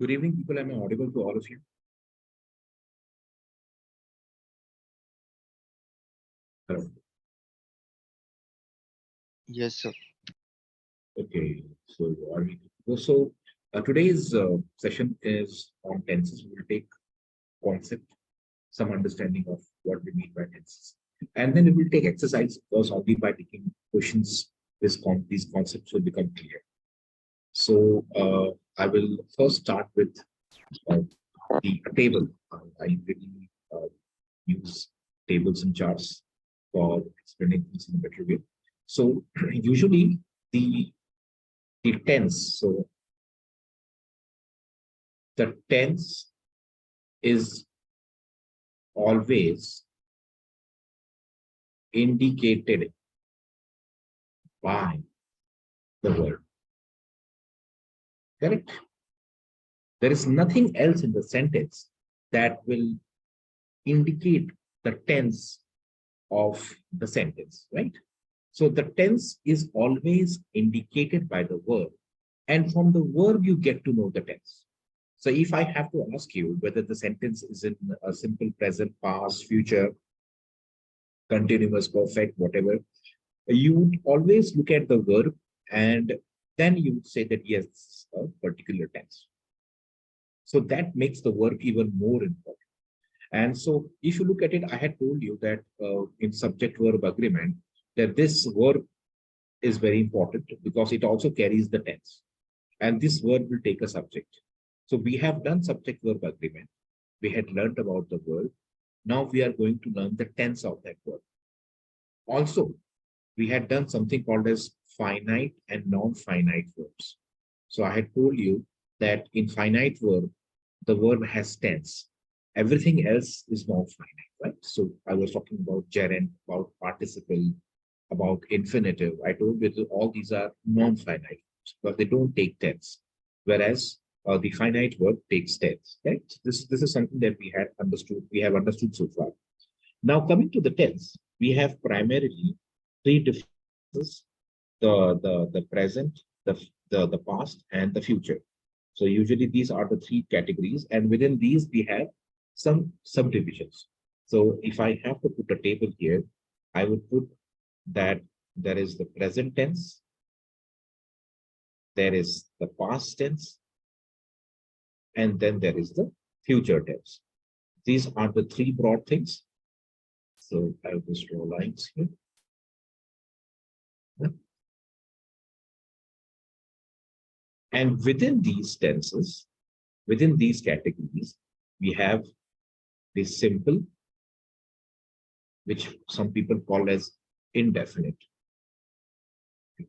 Good evening, people. Am I audible to all of you? Hello. Yes, sir. Okay. So, are we? So, today's session is on tenses. We will take concept, some understanding of what we mean by tenses, and then we will take exercise because only by taking questions, these concepts will become clear. So, I will first start with uh, the table. I really use tables and charts for explaining things in a better way. So usually the tense. So the tense is always indicated by the word. Correct? There is nothing else in the sentence that will indicate the tense of the sentence, right? So the tense is always indicated by the verb. And from the verb, you get to know the tense. So if I have to ask you whether the sentence is in a simple present, past, future, continuous, perfect, whatever, you would always look at the verb and then you would say that yes, this is a particular tense. So that makes the verb even more important. And so if you look at it, I had told you that in subject verb agreement, that this verb is very important because it also carries the tense. And this verb will take a subject. So we have done subject verb agreement. We had learned about the verb. Now we are going to learn the tense of that verb. Also, we had done something called as finite and non-finite verbs. So I had told you that in finite verb, the verb has tense. Everything else is non-finite, right? So I was talking about gerund, about participle, about infinitive. I told you that all these are non-finite, but they don't take tense. Whereas the finite verb takes tense, right? This is something that we have understood so far. Now coming to the tense, we have primarily three differences: the present, the past, and the future. So usually these are the three categories, and within these we have some subdivisions. So if I have to put a table here, I would put that there is the present tense, there is the past tense, and then there is the future tense. These are the three broad things. So I will just draw lines here. And within these tenses, within these categories, we have the simple, which some people call as indefinite.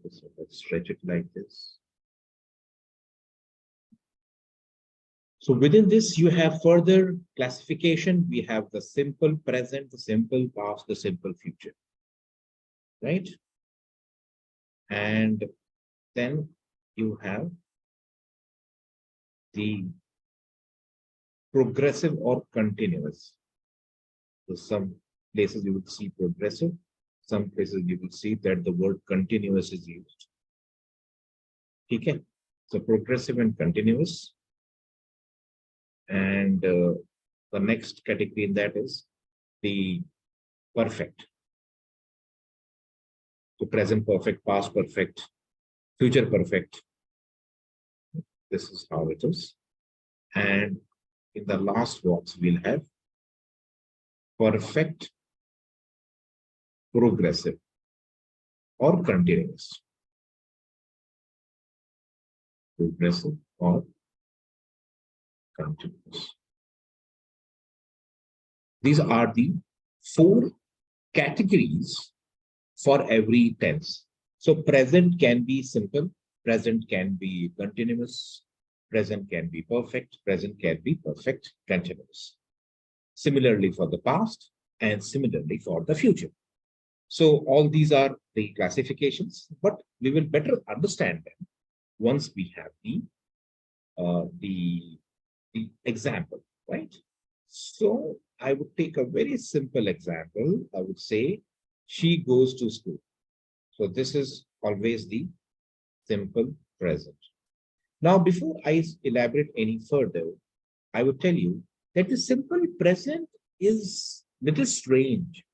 So let's stretch it like this. So within this, you have further classification. We have the simple present, the simple past, the simple future, right? And then you have the progressive or continuous. So some places you would see progressive, some places you will see that the word continuous is used. Okay, so progressive and continuous. And the next category in that is the perfect. So present perfect, past perfect, future perfect. This is how it is. And in the last box, we'll have perfect, progressive, or continuous. Progressive or continuous. These are the four categories for every tense. So present can be simple, present can be continuous, present can be perfect, present can be perfect continuous. Similarly for the past and similarly for the future. So all these are the classifications, but we will better understand them once we have the example, right? So I would take a very simple example. I would say she goes to school. So this is always the simple present. Now, before I elaborate any further, I would tell you that the simple present is little strange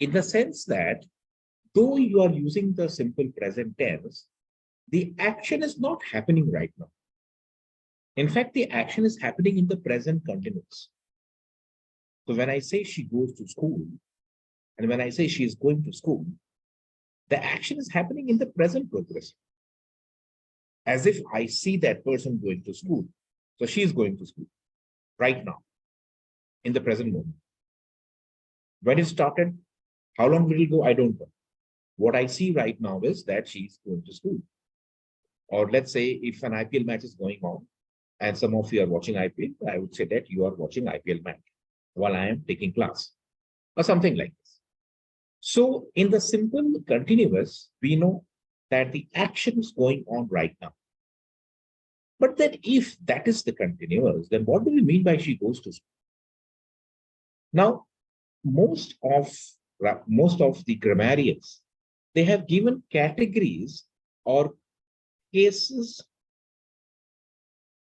in the sense that though you are using the simple present tense, the action is not happening right now. In fact, the action is happening in the present continuous. So when I say she goes to school, and when I say she is going to school, the action is happening in the present progress, as if I see that person going to school. So she is going to school right now, in the present moment. When it started, how long will it go? I don't know. What I see right now is that she's going to school. Or let's say if an IPL match is going on and some of you are watching IPL, I would say that you are watching IPL match while I am taking class or something like this. So in the simple continuous, we know that the action is going on right now. But then if that is the continuous, then what do we mean by she goes to school? Now, most of the grammarians, they have given categories or cases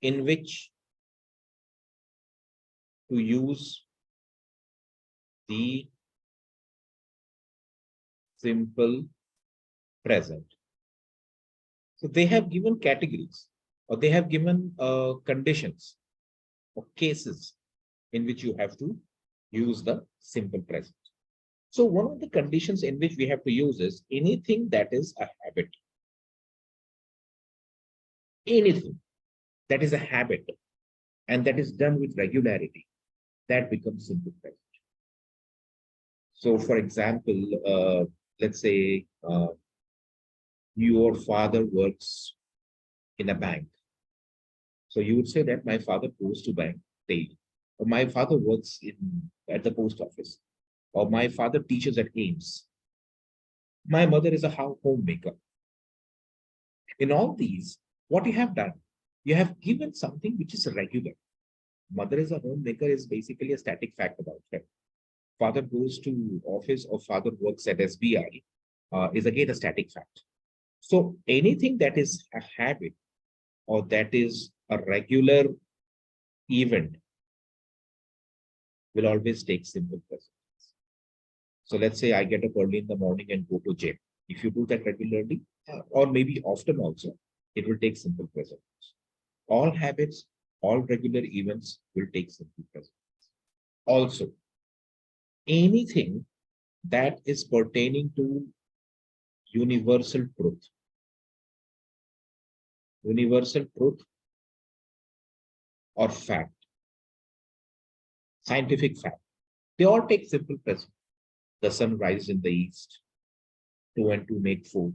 in which to use the simple present. So they have given categories or they have given conditions or cases in which you have to use the simple present. So one of the conditions in which we have to use is anything that is a habit. Anything that is a habit and that is done with regularity, that becomes simple present. So for example, let's say your father works in a bank. So you would say that my father goes to bank daily, or my father works at the post office, or my father teaches at AIMS. My mother is a homemaker. In all these, what you have done, you have given something which is regular. Mother is a homemaker is basically a static fact about her. Father goes to office or father works at SBI is again a static fact. So anything that is a habit or that is a regular event will always take simple present. So let's say I get up early in the morning and go to gym. If you do that regularly, or maybe often also, it will take simple present. All habits, all regular events will take simple present. Also, anything that is pertaining to universal truth or fact, scientific fact, they all take simple present. The sun rises in the east, two and two make four,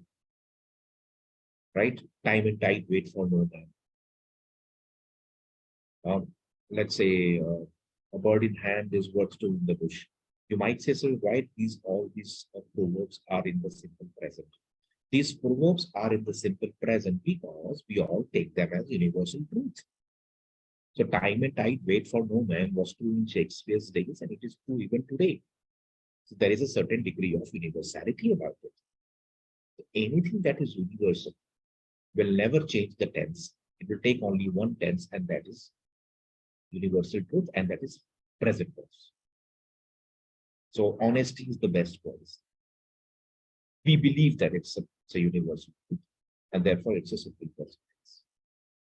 right? Time and tide wait for no man. Let's say a bird in hand is worth two in the bush. You might say, so why all these proverbs are in the simple present? These proverbs are in the simple present because we all take them as universal truth. So time and tide wait for no man was true in Shakespeare's days, and it is true even today. So there is a certain degree of universality about it. So anything that is universal will never change the tense. It will take only one tense, and that is universal truth, and that is present tense. So honesty is the best policy. We believe that it's a universal truth, and therefore it's a simple present tense.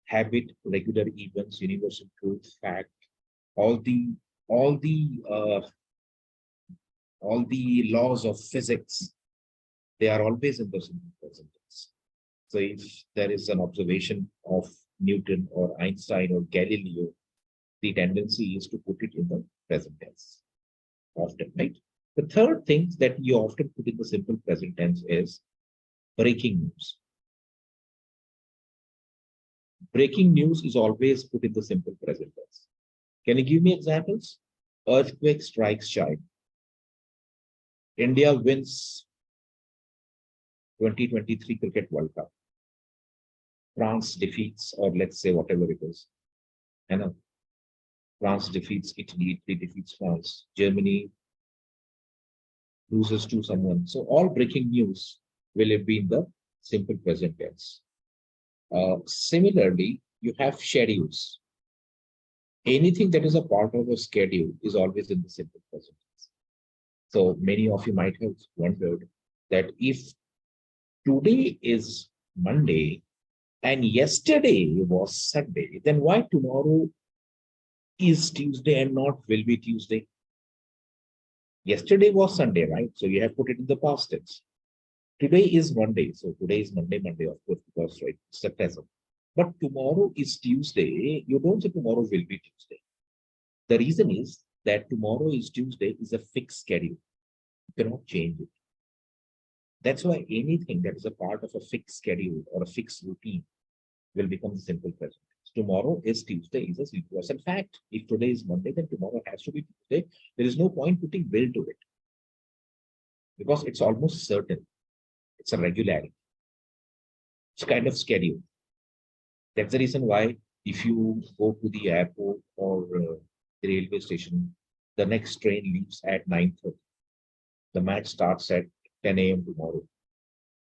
Habit, regular events, universal truth, fact, all the laws of physics, they are always in the simple present tense. So if there is an observation of Newton or Einstein or Galileo, the tendency is to put it in the present tense often, right? The third thing that you often put in the simple present tense is breaking news. Breaking news is always put in the simple present tense. Can you give me examples? Earthquake strikes China. India wins 2023 Cricket World Cup. France defeats, or let's say whatever it is. And France defeats Italy, Italy defeats France, Germany loses to someone. So all breaking news will have been the simple present tense. Similarly, you have schedules. Anything that is a part of a schedule is always in the simple present tense. So many of you might have wondered that if today is Monday and yesterday was Sunday, then why tomorrow is Tuesday and not will be Tuesday? Yesterday was Sunday, right? So you have put it in the past tense. Today is Monday. So today is Monday, of course, because right, it's the present. But tomorrow is Tuesday. You don't say tomorrow will be Tuesday. The reason is that tomorrow is Tuesday is a fixed schedule. You cannot change it. That's why anything that is a part of a fixed schedule or a fixed routine will become the simple present. Tomorrow is Tuesday is a universal fact. If today is Monday, then tomorrow has to be Tuesday. There is no point putting will to it because it's almost certain. It's a regularity. It's kind of schedule. That's the reason why if you go to the airport or the railway station, the next train leaves at 9:30. The match starts at 10 a.m. tomorrow.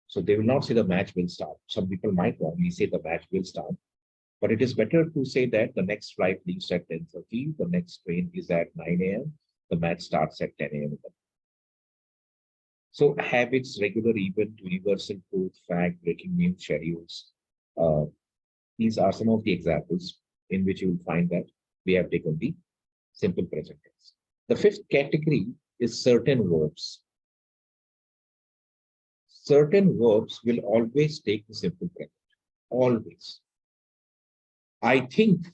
So they will not say the match will start. Some people might wrongly say the match will start. But it is better to say that the next flight leaves at 10:30, the next train is at 9 a.m., the match starts at 10 a.m. So habits, regular event, universal truth, fact, breaking news, schedules. These are some of the examples in which you will find that we have taken the simple present tense. The fifth category is certain verbs. Certain verbs will always take the simple present. Always. I think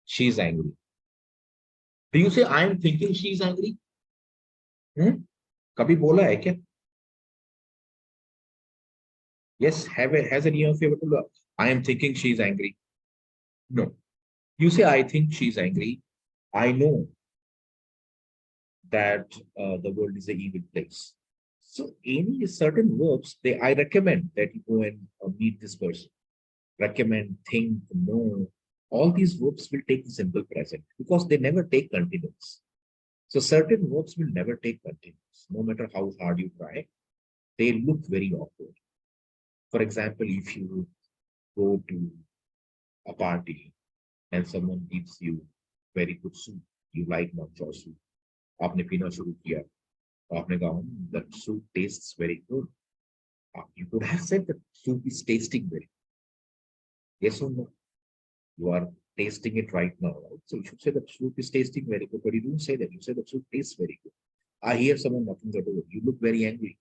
she's angry. Do you say I am thinking she's angry? कभी बोला है क्या? Yes, has any of you ever told her, I am thinking she's angry? No. You say I think she's angry. I know that the world is an evil place. So any certain verbs, I recommend that you go and meet this person. Recommend, think, know. All these verbs will take the simple present because they never take continuous. So certain verbs will never take continuous, no matter how hard you try. They look very awkward. For example, if you go to a party and someone gives you very good soup, you like matcha soup, आपने पीना शुरू किया, आपने कहा that soup tastes very good. You could have said that soup is tasting very good. Yes or no? You are tasting it right now, right? So you should say that soup is tasting very good, but you don't say that. You say that soup tastes very good. I hear someone knocking the door. You look very angry.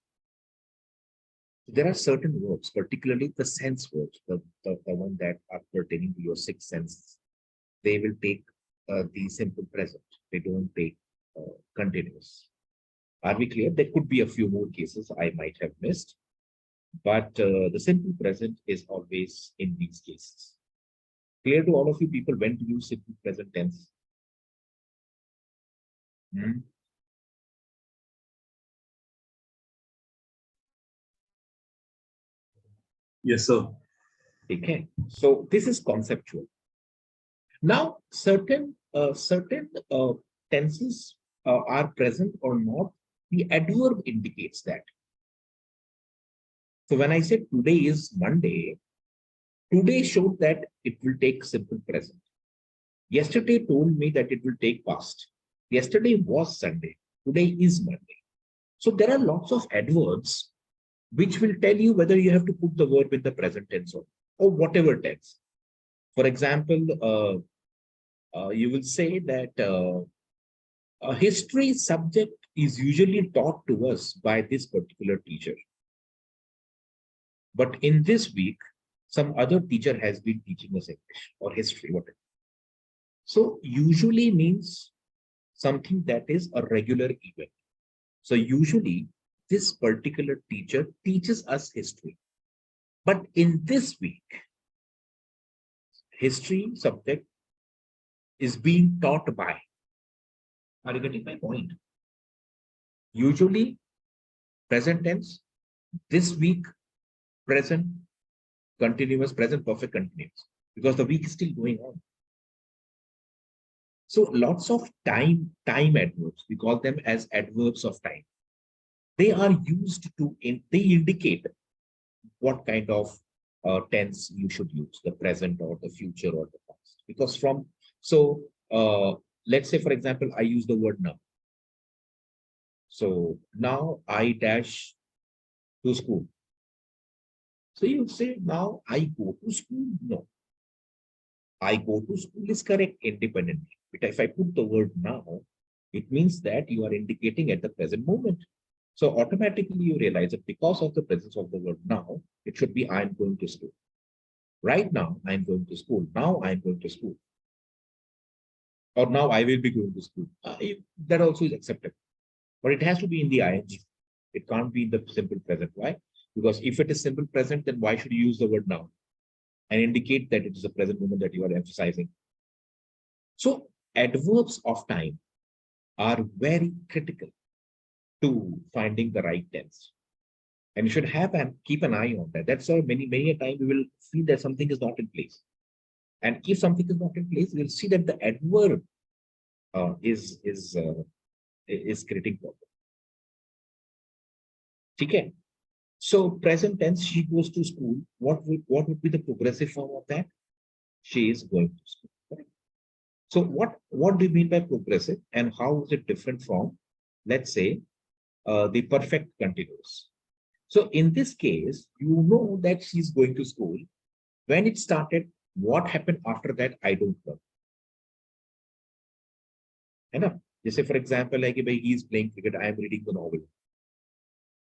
There are certain words, particularly the sense words, the one that are pertaining to your six senses. They will take the simple present. They don't take continuous. Are we clear? There could be a few more cases I might have missed, but the simple present is always in these cases. Clear to all of you people when to use simple present tense? Yes, sir. Okay. So this is conceptual. Now, certain tenses are present or not. The adverb indicates that. So when I said today is Monday, today showed that it will take simple present. Yesterday told me that it will take past. Yesterday was Sunday. Today is Monday. So there are lots of adverbs which will tell you whether you have to put the verb in the present tense or whatever tense. For example, you will say that a history subject is usually taught to us by this particular teacher. But in this week, some other teacher has been teaching us English or history, whatever. So usually means something that is a regular event. So usually this particular teacher teaches us history. But in this week, history subject is being taught by. Are you getting my point? Usually present tense, this week, present, continuous, present perfect continuous, because the week is still going on. So lots of time adverbs, we call them as adverbs of time. They are used to, they indicate what kind of tense you should use, the present or the future or the past. Because let's say, for example, I use the word now. So now I dash to school. So you say, now I go to school? No. I go to school is correct independently. But if I put the word now, it means that you are indicating at the present moment. So automatically you realize that because of the presence of the word now, it should be I am going to school. Right now, I am going to school. Now I am going to school. Or now I will be going to school. That also is acceptable. But it has to be in the ing. It can't be in the simple present. Why? Because if it is simple present, then why should you use the word now and indicate that it is a present moment that you are emphasizing? So adverbs of time are very critical to finding the right tense. And you should have and keep an eye on that. That's why many a time we will feel that something is not in place. And if something is not in place, we'll see that the adverb is creating problem. Okay. So present tense, she goes to school. What would be the progressive form of that? She is going to school. Correct? So what do you mean by progressive, and how is it different from, let's say, the perfect continuous? So in this case, you know that she's going to school. When it started, what happened after that, I don't know. Enough. Just say, for example, like he is playing cricket, I am reading the novel.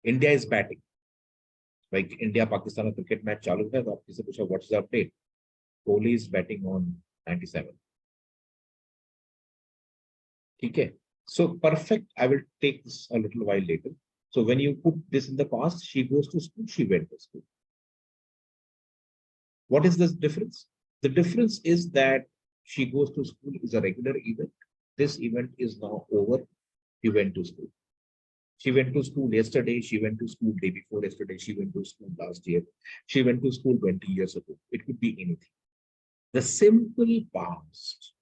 India is batting. Like India Pakistan cricket match chalu hai, to aap kisi pucha, what's the update? Kohli is batting on 97. Okay. So perfect, I will take this a little while later. So when you put this in the past, she goes to school, she went to school. What is this difference? The difference is that she goes to school is a regular event. This event is now over. She went to school. She went to school yesterday. She went to school day before yesterday. She went to school last year. She went to school 20 years ago. It could be anything. The simple past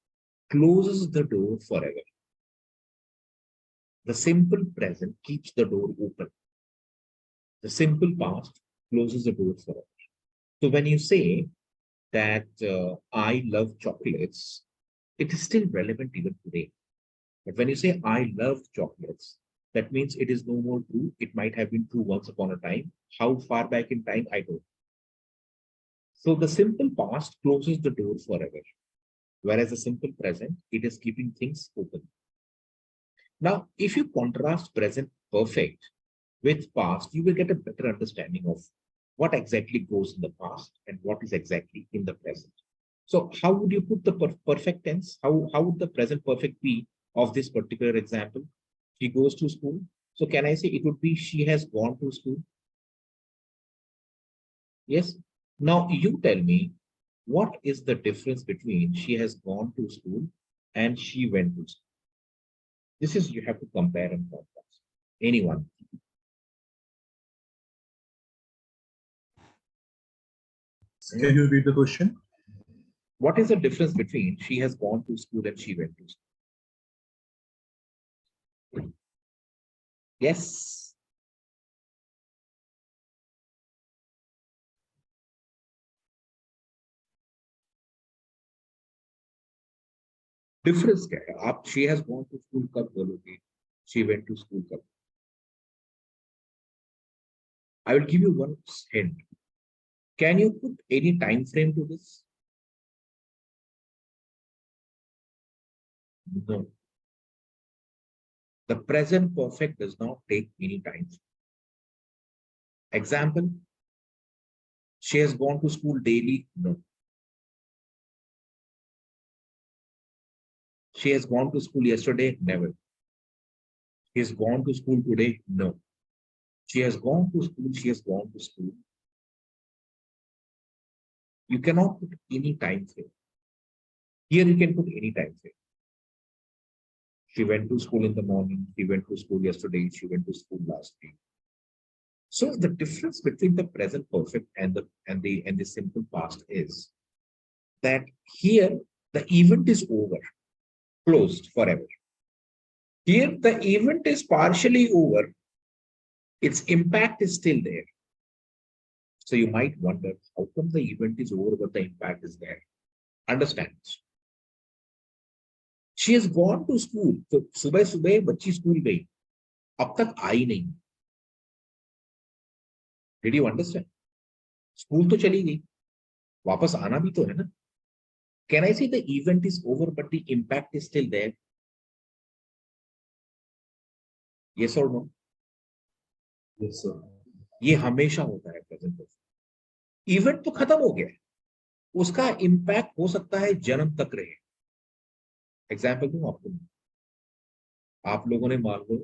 closes the door forever. The simple present keeps the door open. The simple past closes the door forever. So when you say that I love chocolates, it is still relevant even today. But when you say I love chocolates, that means it is no more true. It might have been true once upon a time. How far back in time, I don't know. So the simple past closes the door forever, whereas the simple present, it is keeping things open. Now, if you contrast present perfect with past, you will get a better understanding of what exactly goes in the past and what is exactly in the present. So how would you put the perfect tense? How would the present perfect be of this particular example? She goes to school. So can I say it would be she has gone to school? Yes. Now you tell me, what is the difference between she has gone to school and she went to school? This is, you have to compare and contrast. Anyone? Can you repeat the question? What is the difference between she has gone to school and she went to school? Yes. Difference क्या है? आप she has gone to school कब बोलोगे? She went to school कब? I will give you one hint. Can you put any time frame to this? No. The present perfect does not take any time. Example, she has gone to school daily. No. She has gone to school yesterday. Never. She has gone to school today. No. She has gone to school. She has gone to school. You cannot put any time frame. Here you can put any time frame. She went to school in the morning. She went to school yesterday. She went to school last week. So the difference between the present perfect and the simple past is that here the event is over, closed forever. Here the event is partially over. Its impact is still there. So you might wonder how come the event is over but the impact is there. Understand this. She has gone to school. तो सुबह सुबह बच्ची school गई, अब तक आई नहीं. Did you understand? School तो चली गई, वापस आना भी तो है ना. Can I say the event is over but the impact is still there? Yes or no? Yes, sir. ये हमेशा होता है प्रेजेंट परफेक्ट. इवेंट तो खत्म हो गया है, उसका इम्पैक्ट हो सकता है जन्म तक रहे. एग्जाम्पल दूं आपको, आप लोगों ने मान लो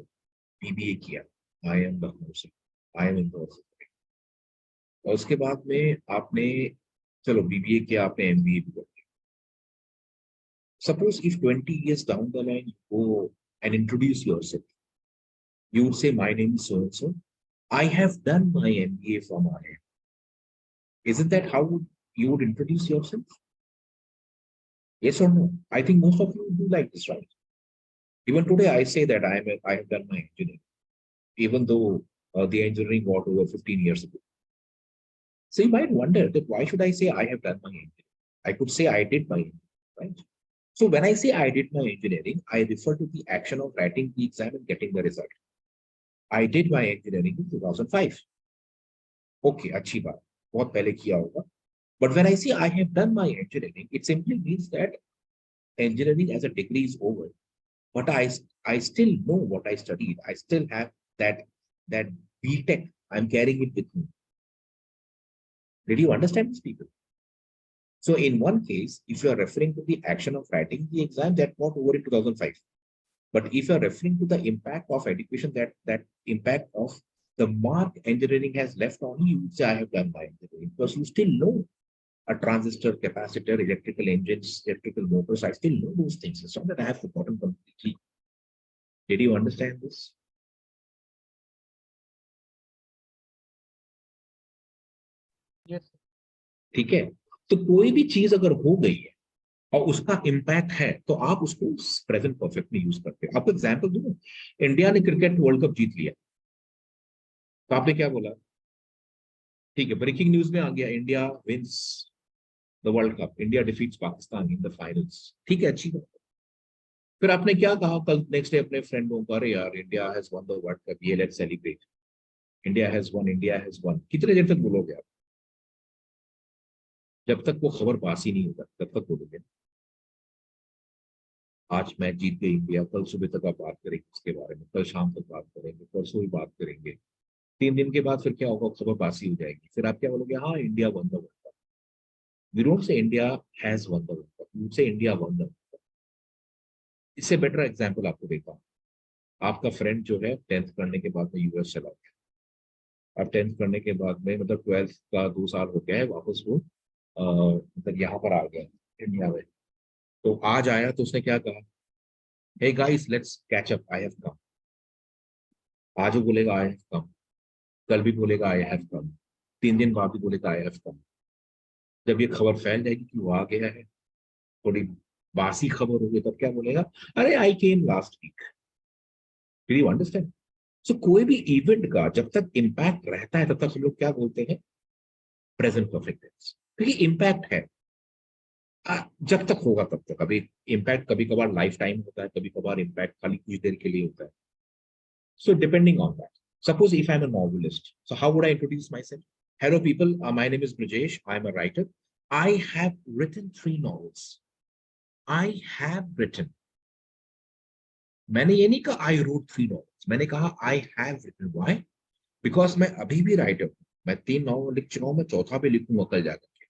बीबीए किया, आई एम लखनऊ से, आई एम इंदौर से, और उसके बाद में आपने चलो बीबीए किया, आपने एमबीए भी कर लिया. Suppose if 20 years down the line you go and introduce yourself, you would say my name is so and so, I have done my MBA from IIM. Isn't that how you would introduce yourself? Yes or no? I think most of you do like this, right? Even today, I say that I have done my engineering, even though the engineering got over 15 years ago. So you might wonder that why should I say I have done my engineering? I could say I did my engineering, right? So when I say I did my engineering, I refer to the action of writing the exam and getting the result. I did my engineering in 2005. Okay, अच्छी बात, बहुत पहले किया होगा. But when I say I have done my engineering, it simply means that engineering as a degree is over. But I still know what I studied. I still have that BTech. I'm carrying it with me. Did you understand this, people? So in one case, if you are referring to the action of writing the exam, that got over in 2005. But if you are referring to the impact of education, that impact of the mark engineering has left on you, say I have done my engineering, because you still know a transistor, capacitor, electrical engines, electrical motors. I still know those things. It's not that I have forgotten completely. Did you understand this? Yes. ठीक है. तो कोई भी चीज अगर हो गई है और उसका इम्पैक्ट है तो आप उसको प्रेजेंट परफेक्ट में यूज करते हैं. आपको एग्जांपल दूं, इंडिया ने क्रिकेट वर्ल्ड कप जीत लिया, तो आपने क्या बोला? ठीक है, ब्रेकिंग न्यूज में आ गया, India wins the world cup, India defeats Pakistan in the finals. ठीक है, अच्छी बात. फिर आपने क्या कहा कल नेक्स्ट डे अपने फ्रेंडों को, अरे यार India has won the world cup, ये let's celebrate, India has won, India has won. कितने देर तक बोलोगे आप? जब तक वो खबर पास ही नहीं होगा तब तक बोलोगे. आज मैच जीत गई इंडिया, कल सुबह तक आप बात करेंगे उसके बारे में, कल शाम तक बात करेंगे, परसों ही बात करेंगे. 3 दिन के बाद फिर क्या होगा? खबर पास ही हो जाएगी. फिर आप क्या बोलोगे? हाँ, India won the world cup. We don't say India has won the world cup, we say India won the world cup. इससे बेटर एग्जांपल आपको देता हूँ. आपका फ्रेंड जो है 10th करने के बाद में यूएस चला गया. अब 10th करने के बाद में मतलब 12th का 2 साल हो गया है, वापस वो मतलब यहाँ पर आ गया इंडिया में. तो आज आया तो उसने क्या कहा? Hey guys let's catch up, I have come. आज वो बोलेगा आई हैव कम, कल भी बोलेगा आई हैव कम, 3 दिन बाद भी बोलेगा आई हैव कम. जब ये खबर फैल जाएगी कि वो आ गया है, थोड़ी बासी खबर होगी, तब क्या बोलेगा? अरे I came last week. Did you understand? So कोई भी इवेंट का जब तक इम्पैक्ट रहता है तब तक हम लोग क्या बोलते हैं? Present perfect tense. क्योंकि इम्पैक्ट है, जब तक होगा तब तक. अभी इम्पैक्ट कभी कभार लाइफ टाइम होता है, कभी कभार इम्पैक्ट खाली कुछ देर के लिए होता है. So depending on that, suppose if I'm a novelist, so how would I introduce myself? Hello people, my name is Brajesh. I'm a writer. I have written 3 novels. I have written. मैंने ये नहीं कहा I wrote 3 novels. मैंने कहा I have written. Why? Because मैं अभी भी writer हूँ. मैं 3 नॉवल लिख चुका हूँ, मैं चौथा भी लिखूंगा कल जाकर के.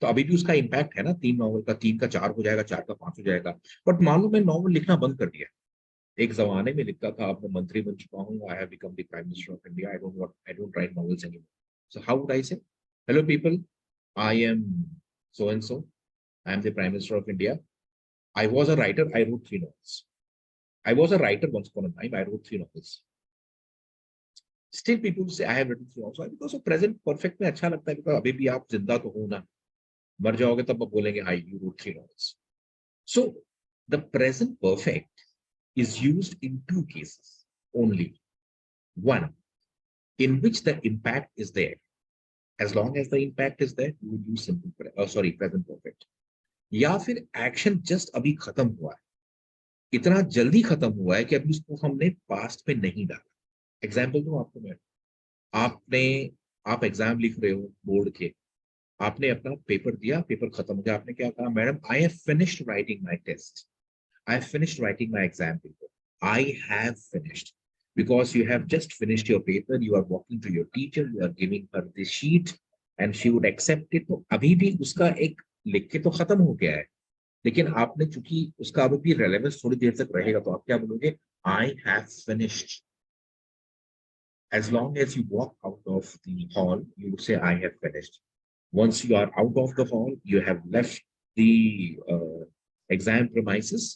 तो अभी भी उसका इम्पैक्ट है ना. 3 नॉवल का 3 का 4 हो जाएगा, 4 का 5 हो जाएगा. बट मान लो मैं नॉवल लिखना बंद कर दिया. एक जमाने में लिखता था, अब मैं मंत्री बन चुका हूँ. I have become the prime minister of India. I don't write novels anymore. So how would I say? Hello people, I am so and so. I am the Prime Minister of India. I was a writer. I wrote 3 novels. I was a writer once upon a time. I wrote 3 novels. Still people say I have written 3 novels. Because present perfect में अच्छा लगता है, because अभी भी आप जिंदा तो हो ना. मर जाओगे तब आप बोलेंगे हाय you wrote 3 novels. So the present perfect is used in 2 cases only. One, in which the impact is there. As long as the impact is there, you would use present perfect. या फिर action just अभी खत्म हुआ है, इतना जल्दी खत्म हुआ है कि अभी उसको हमने past में नहीं डाला. Example दूं आपको मैं. आप एग्जाम लिख रहे हो बोर्ड के, आपने अपना पेपर दिया, पेपर खत्म हो गया, आपने क्या कहा, madam I have finished writing my test, I have finished writing my exam paper, I have finished, because you have just finished your paper, you are walking to your teacher, you are giving her this sheet and she would accept it. तो अभी भी उसका एक लिख के तो खत्म हो गया है, लेकिन आपने चूंकि उसका अभी भी रेलेवेंस थोड़ी देर तक रहेगा, तो आप क्या बोलोगे, आई have finished. As long as you walk out of the hall, you would say, I have finished. Once you are out of the hall, you have left the exam premises,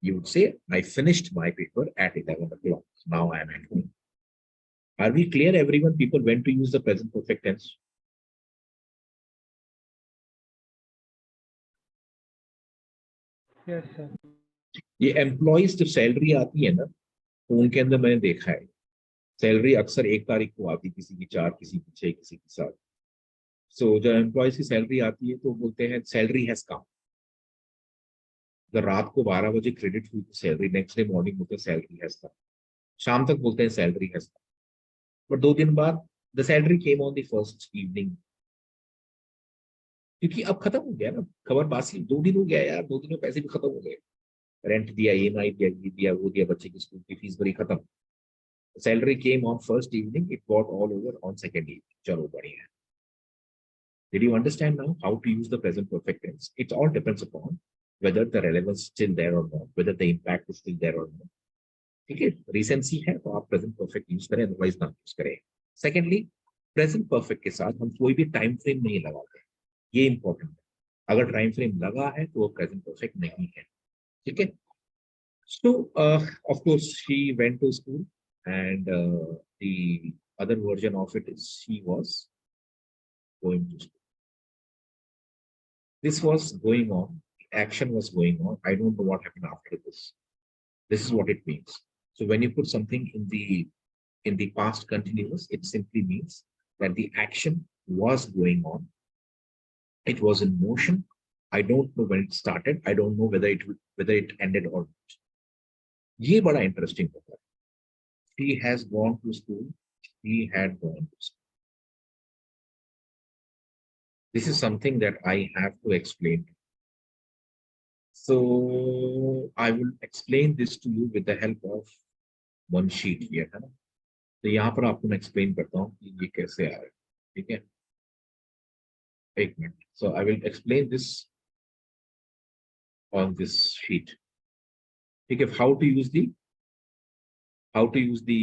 you would say, I finished my paper at 11 o'clock. Now I am at home. Are we clear, everyone? People, when to use the present perfect tense? Yes, sir. ये employees जब salary आती है ना, तो उनके अंदर मैंने देखा है, सैलरी अक्सर 1 तारीख को आती, किसी की 4, किसी की 6, किसी की 7. सो जब एम्प्लॉयज की सैलरी आती है तो बोलते हैं सैलरी हैज कम. अगर रात को 12 बजे क्रेडिट हुई तो सैलरी नेक्स्ट डे मॉर्निंग बोलते हैं सैलरी हैज कम. शाम तक बोलते हैं सैलरी हैज कम. बट 2 दिन बाद the salary came on the first evening, क्योंकि अब खत्म हो गया ना, खबर बासी, 2 दिन हो गया यार, 2 दिन में पैसे भी खत्म हो गए, रेंट दिया, ईएमआई दिया, ये दिया, वो दिया, बच्चे की स्कूल की फीस भरी, खत्म. Salary came on first evening, it got all over on second evening. चलो बढ़िया. Did you understand now how to use the present perfect tense? It all depends upon whether the relevance is still there or not, whether the impact is still there or not. ठीक है, recency है तो आप present perfect use करें, otherwise ना use करें. Secondly, present perfect के साथ हम कोई भी टाइम फ्रेम नहीं लगाते, ये इंपॉर्टेंट है. अगर टाइम फ्रेम लगा है तो वो प्रेजेंट परफेक्ट नहीं है. ठीक है. So of course she went to school and the other version of it is she was going to school. This was going on, action was going on. I don't know what happened after this. This is what it means. So when you put something in the past continuous, it simply means that the action was going on. It was in motion. I don't know when it started. I don't know whether it ended or not. ये बड़ा interesting होता है. He has gone to school. He had gone to school. This is something that I have to explain. So I will explain this to you with the help of one sheet here, है ना. तो यहाँ पर आपको मैं explain करता हूँ कि ये कैसे आ रहा है. ठीक है, एक minute. So I will explain this on this sheet. ठीक है, how to use the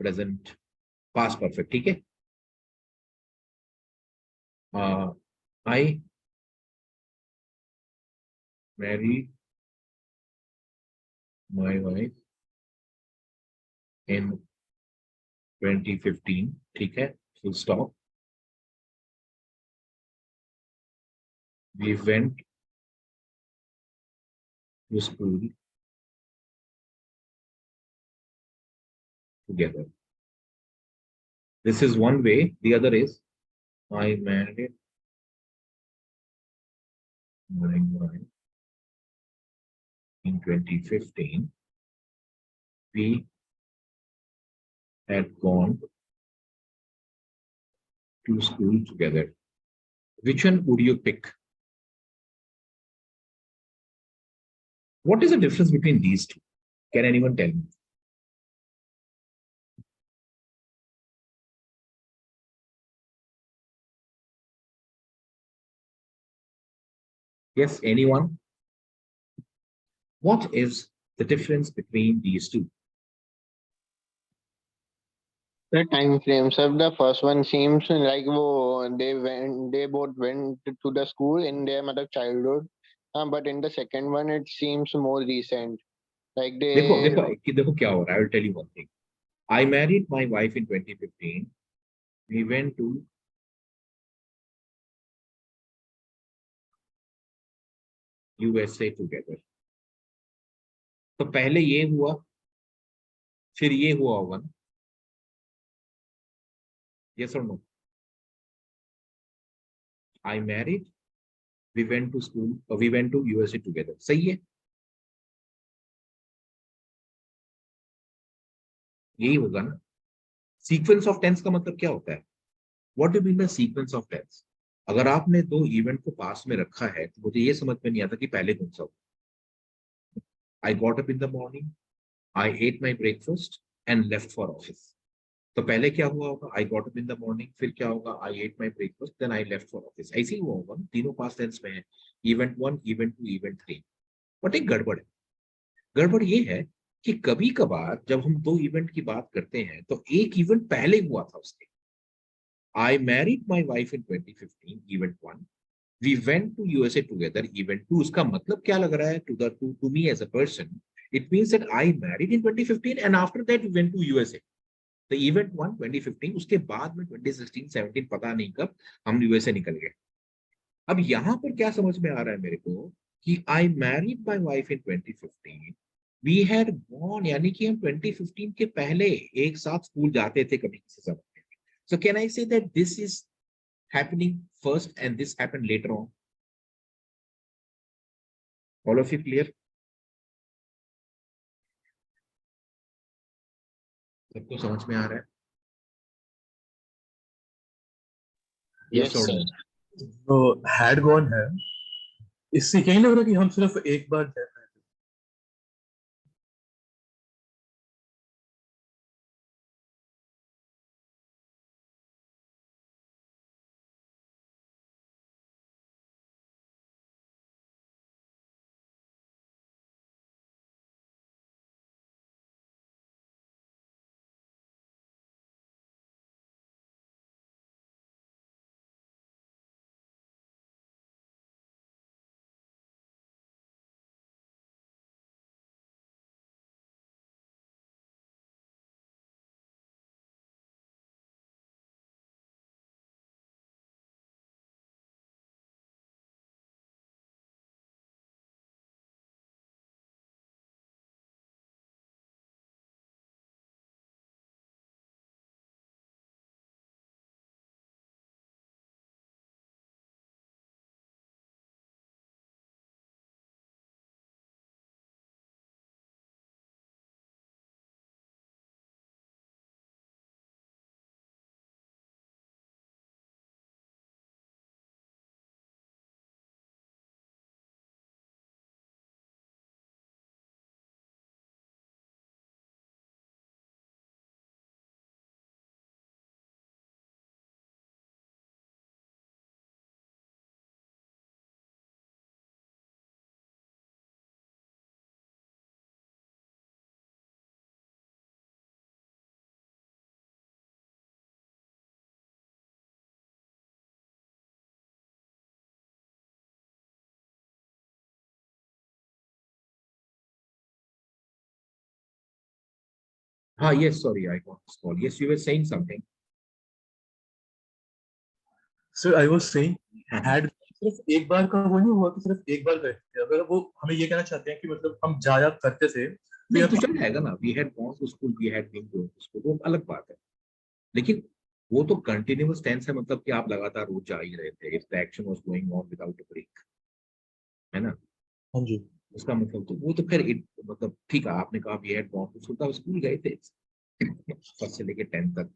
present past perfect. ठीक है. I married my wife in 2015. ठीक है, full stop. We went to school together. This is one way. The other is I married my wife in 2015. We had gone to school together. Which one would you pick? What is the difference between these two? Can anyone tell me? Yes, anyone? What is the difference between these two? The time frames of the first one seems like they both went to the school in their childhood, but in the second one it seems more recent. Like देखो they देखो देखो क्या हो रहा है. I will tell you one thing. I married my wife in 2015. We went to USA together. तो पहले ये हुआ, फिर ये हुआ होगा ना. Yes or no? I married, we went to school, or we went to USA together. सही है, यही होगा ना. सीक्वेंस ऑफ टेंस का मतलब क्या होता है? What do mean by sequence of tense? अगर आपने दो इवेंट को पास में रखा है तो मुझे ये समझ में नहीं आता कि पहले कौन सा हो. I got up in the morning, I ate my breakfast and left for office. तो पहले क्या हुआ होगा? I got up in the morning, फिर क्या होगा? I ate my breakfast, then I left for office. ऐसे ही हुआ होगा ना, तीनों पास्ट टेंस में है. Event one, event two, event three. But एक गड़बड़ है. गड़बड़ ये है कि कभी कभार जब हम दो इवेंट की बात करते हैं तो एक इवेंट पहले हुआ था उसके. आई married my wife in 2015, event one. We went to USA together, event two. उसका मतलब क्या लग रहा है to me as a person? It means that I married in 2015 and after that we went to USA. The event one 2015, उसके बाद में 2016 17 पता नहीं कब हम USA निकल गए. अब यहाँ पर क्या समझ में आ रहा है मेरे को कि I married my wife in 2015. We had gone, यानी कि हम 2015 के पहले एक साथ स्कूल जाते थे कभी किसी समय. So can I say that this is happening first and this happened later on? All of you clear? सबको समझ में आ रहा है? Yes, or sir. no? तो हैड गॉन है, इससे कहीं लग रहा कि हम सिर्फ एक बार जा रहे थे. Ah, yes, sorry, I got this call. Yes, you were saying something. Sir I was saying had सिर्फ एक बार का वो नहीं हुआ कि सिर्फ एक बार गए थे. अगर वो हमें ये कहना चाहते हैं कि मतलब हम जाया करते थे तो नहीं या तो चल जाएगा ना. We had gone to school, we had been to school, वो अलग बात है. लेकिन वो तो कंटिन्यूअस टेंस है, मतलब कि आप लगातार रोज जा ही रहे थे. If the action was going on without a break, है ना. हाँ जी. उसका मतलब तो वो तो फिर मतलब ठीक है, आपने कहा we had gone to school, तो स्कूल गए थे फर्स्ट से लेके 10th तक.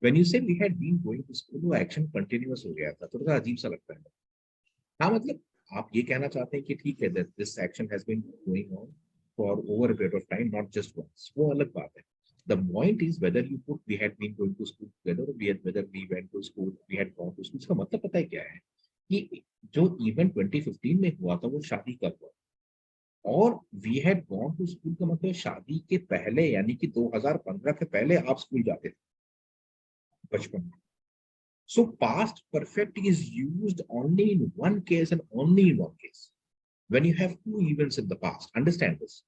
When you say we had been going to school, वो एक्शन कंटिन्यूअस हो गया था, तो थोड़ा अजीब सा लगता है. हाँ मतलब आप ये कहना चाहते हैं कि ठीक है, this action has been going on for over a period of time, not just once, वो अलग बात है. The point is whether you put we had been going to school together, whether we went to school, we had gone to school. इसका मतलब पता है क्या है कि जो इवेंट 2015 में हुआ था वो शादी का हुआ, और we had gone to school का मतलब शादी के पहले, यानी कि 2015 के पहले आप स्कूल जाते थे बचपन में. So past perfect is used only in one case and only in one case. When you have two events in the past, understand this.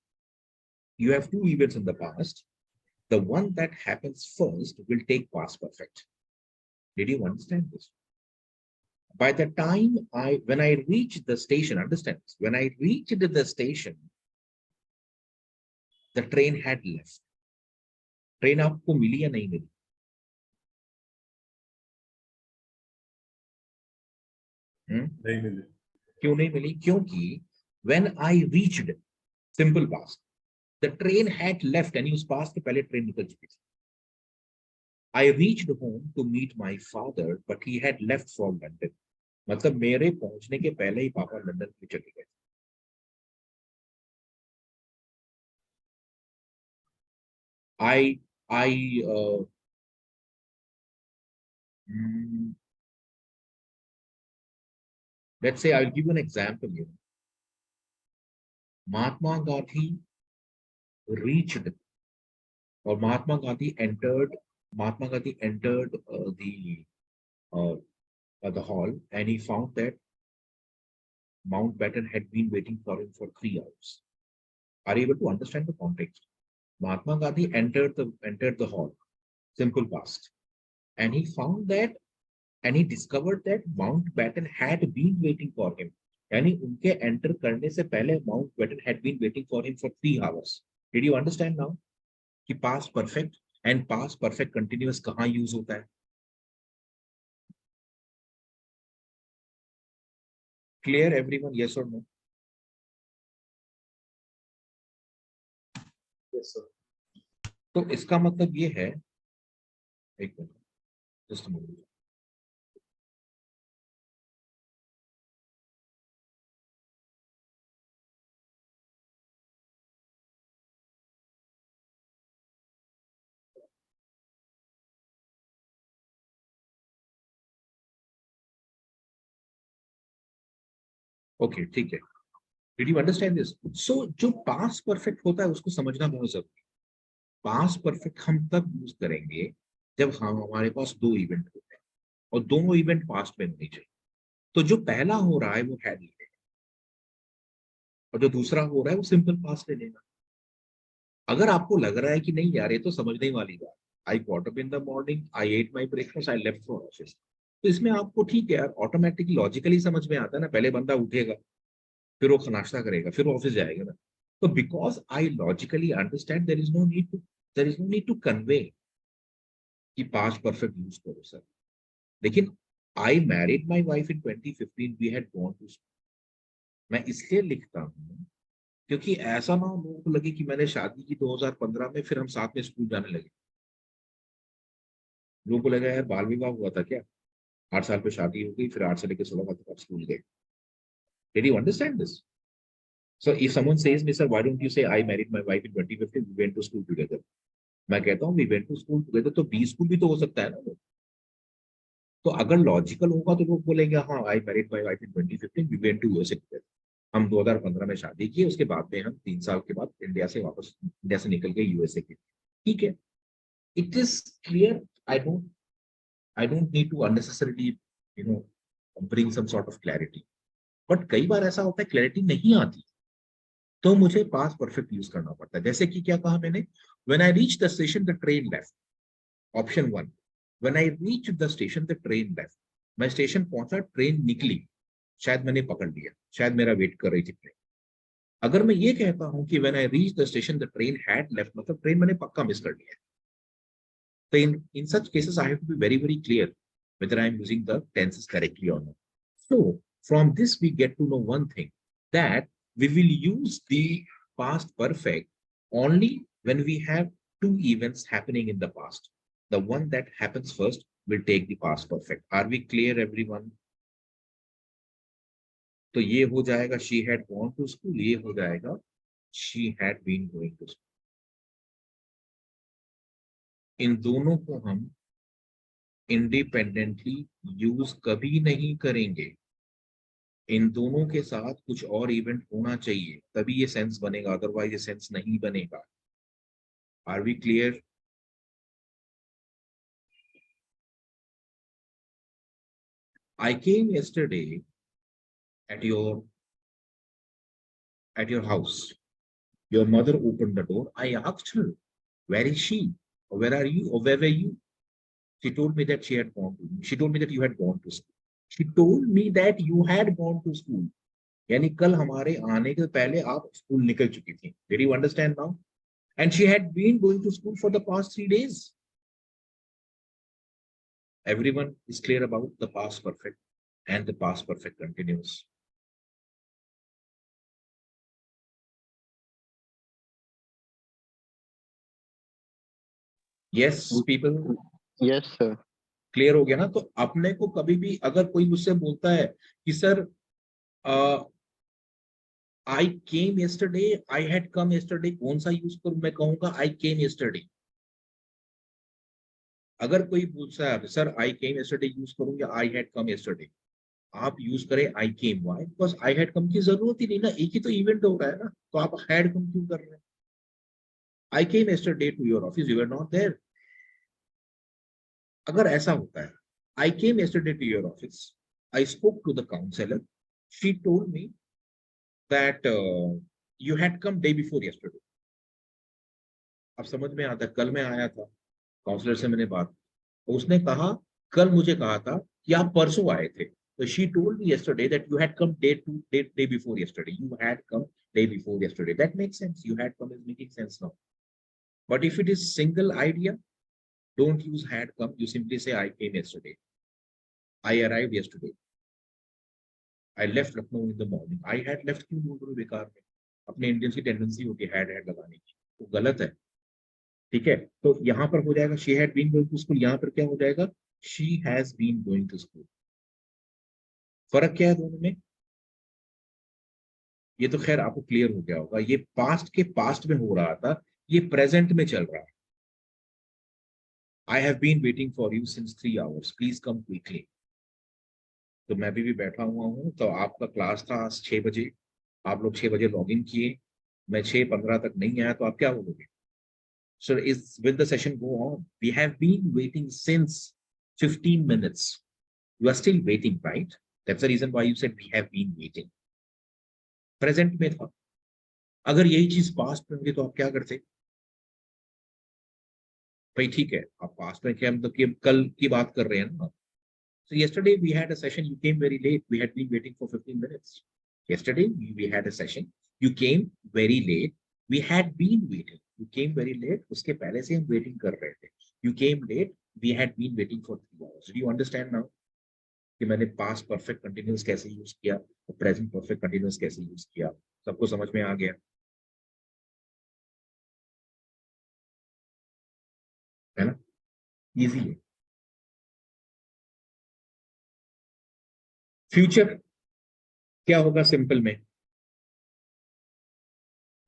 You have two events in the past. The one that happens first will take past perfect. Did you understand this? By the time when I reached the station, understand this, when I reached the station, the train had left. Train आपको मिली या नहीं मिली? नहीं मिली। क्यों नहीं मिली? क्योंकि when I reached, simple past, the train had left यानी उस पास के पहले ट्रेन निकल चुकी थी. I reached home to meet my father, but he had left for London. मतलब मेरे पहुंचने के पहले ही पापा लंदन में चले गए. I let's say I'll give you an example here. Mahatma Gandhi reached, or Mahatma Gandhi entered the hall, and he found that Mountbatten had been waiting for him for 3 hours. Are you able to understand the context? Mahatma Gandhi entered the hall, simple past, and he found that, and he discovered that Mountbatten had been waiting for him. यानी उनके enter करने से पहले Mountbatten had been waiting for him for 3 hours. Did you understand now? कि past perfect and past perfect continuous कहाँ use होता है? Clear everyone? Yes or no? Yes, sir. तो इसका मतलब ये है, एक मिनट, जस्ट मिनट. ओके, ठीक है. Did you understand this? So जो past perfect होता है उसको समझना बहुत जरूरी है. Past perfect हम तब यूज करेंगे जब हमारे पास 2 इवेंट होते हैं और दोनों इवेंट पास्ट में होनी चाहिए. तो जो पहला हो रहा है वो हैड लेगा और जो दूसरा हो रहा है वो सिंपल पास्ट ले लेगा. अगर आपको लग रहा है कि नहीं यार ये तो समझने वाली बात, आई got up in the morning, I ate my breakfast, I left for office, तो इसमें आपको ठीक है यार ऑटोमेटिक लॉजिकली समझ में आता है ना. पहले बंदा उठेगा, फिर वो नाश्ता करेगा, फिर ऑफिस जाएगा ना. तो because I logically understand, there is no need to convey कि पास्ट परफेक्ट यूज करो सर. लेकिन I married my wife in 2015, we had gone to school. मैं इसलिए लिखता हूँ क्योंकि ऐसा ना हो लोगों को लगे कि मैंने शादी की 2015 में, फिर हम साथ में स्कूल जाने लगे. लोगों को लगा यार बाल विवाह हुआ था क्या, 8 साल पे शादी हो गई, फिर 8 से लेकर 16 तक आप स्कूल गए. Did you understand this? So if someone says me, sir, why don't you say I married my wife in 2015, we went to school together? मैं कहता हूँ we went to school together, तो बी स्कूल भी तो हो सकता है ना. तो अगर लॉजिकल होगा तो लोग बोलेंगे हाँ I married my wife in 2015, we went to USA together. हम 2015 में शादी की, उसके बाद में हम 3 साल के बाद इंडिया से निकल गए यूएसए के. ठीक है, it is clear. I don't need to unnecessarily you know bring some sort of clarity. But कई बार ऐसा होता है क्लैरिटी नहीं आती, तो मुझे पास्ट परफेक्ट यूज करना पड़ता है. जैसे कि क्या कहा मैंने, when I reach the station the train left. Option 1, when I reach the station the train left. मैं स्टेशन पहुंचा, ट्रेन निकली, शायद मैंने पकड़ लिया, शायद मेरा वेट कर रही थी ट्रेन. अगर मैं ये कहता हूं कि when I reach the station the train had left, मतलब ट्रेन मैंने पक्का मिस कर लिया. तो in such cases I have to be very very clear whether I am using the tenses correctly or not. So from this we get to know one thing, that we will use the past perfect only when we have 2 events happening in the past. The one that happens first will take the past perfect. Are we clear everyone? तो ये हो जाएगा she had gone to school, ये हो जाएगा she had been going to school. इन दोनों को हम इंडिपेंडेंटली यूज कभी नहीं करेंगे. इन दोनों के साथ कुछ और इवेंट होना चाहिए तभी ये सेंस बनेगा, अदरवाइज ये सेंस नहीं बनेगा. Are we clear? I came yesterday at your house. Your mother opened the door. I asked her, where is she? Or where are you? Or where were you? She told me that she told me that you had gone to school. She told me that you had gone to school. यानी कल हमारे आने के पहले आप school निकल चुकी थी. Did you understand now? And she had been going to school for the past 3 days. Everyone is clear about the past perfect. and the past perfect continuous. Yes, people. Yes, sir. Clear हो गया ना? तो अपने को कभी भी अगर कोई मुझसे बोलता है कि sir I came yesterday, I had come yesterday, कौन सा यूज करूं? मैं कहूंगा आई केम यस्टरडे। अगर कोई पूछता है sir I came yesterday use करूं या आई हैड कम यस्टरडे, आप यूज करें I came. Why? Because I had come की जरूरत ही नहीं ना, एक ही तो इवेंट हो रहा है ना, तो आप हैड कम क्यों कर रहे हैं? I came yesterday to your office, you were not there. अगर ऐसा होता है, I came yesterday to your office, I spoke to the counsellor, she told me that you had come day before yesterday. अब समझ में आता है, कल मैं आया था काउंसलर से, मैंने बात, तो उसने कहा कल मुझे कहा था कि आप परसों आए थे, तो she told me yesterday that you had come day before yesterday, you had come day before yesterday. That makes sense, you had come is making sense now. But if it is single idea, don't use had come, you simply say I came yesterday, I arrived yesterday, I left Lucknow in the morning, I had left क्यों बोल रहे हो बेकार में? अपने Indians की tendency होती है हैड लगाने की, वो गलत है। ठीक है, तो यहाँ पर हो जाएगा she had been going to school, यहाँ पर क्या हो जाएगा she has been going to school. फर्क क्या है दोनों में? ये तो खैर आपको क्लियर हो गया होगा, ये पास्ट के पास्ट में हो रहा था, ये प्रेजेंट में चल रहा है। I have been waiting for you since 3 hours, please come quickly. तो मैं भी बैठा हुआ हूँ, तो आपका क्लास था आज 6 बजे, आप लोग 6 बजे लॉग इन किए, मैं 6:15 तक नहीं आया, तो आप क्या बोलोगे? Sir is will the session go on? We have been waiting since 15 minutes, you are still waiting, right? That's the reason why you said we have been waiting. Present में था, अगर यही चीज पास्ट में होती तो आप क्या करते? भाई ठीक है, आप पास्ट में क्या मतलब कि कल की बात कर रहे हैं ना। So yesterday we had a session, you came very late, we had been waiting for 15 minutes. Yesterday we had a session, you came very late, we had been waiting. You came very late, उसके पहले से हम waiting कर रहे थे. You came late, we had been waiting for 3 hours. Do you understand now? कि मैंने past perfect continuous कैसे use किया और present perfect continuous कैसे use किया, सबको समझ में आ गया है ना? Easy है। Future क्या होगा सिंपल में?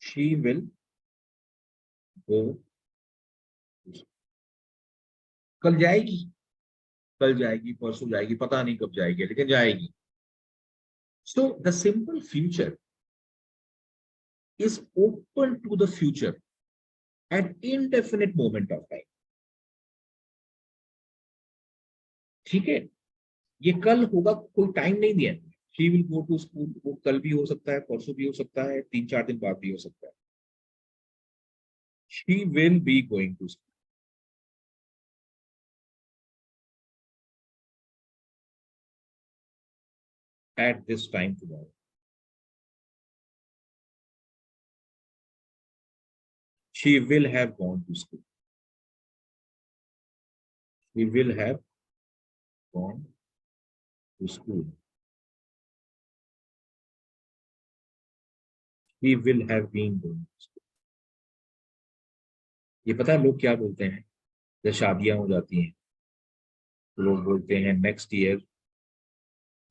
She will go, कल जाएगी, कल जाएगी, परसों जाएगी, पता नहीं कब जाएगी, लेकिन जाएगी। So the simple future is open to the future at indefinite moment of time. ठीक है, ये कल होगा, कोई टाइम नहीं दिया। She will go to school, वो कल भी हो सकता है, परसों भी हो सकता है, 3-4 दिन बाद भी हो सकता है। She will be going to school at this time tomorrow. She will have gone to school. She will have gone to school. He will have been going to school. ये पता है लोग क्या बोलते हैं जब शादियां हो जाती हैं? तो लोग बोलते हैं next year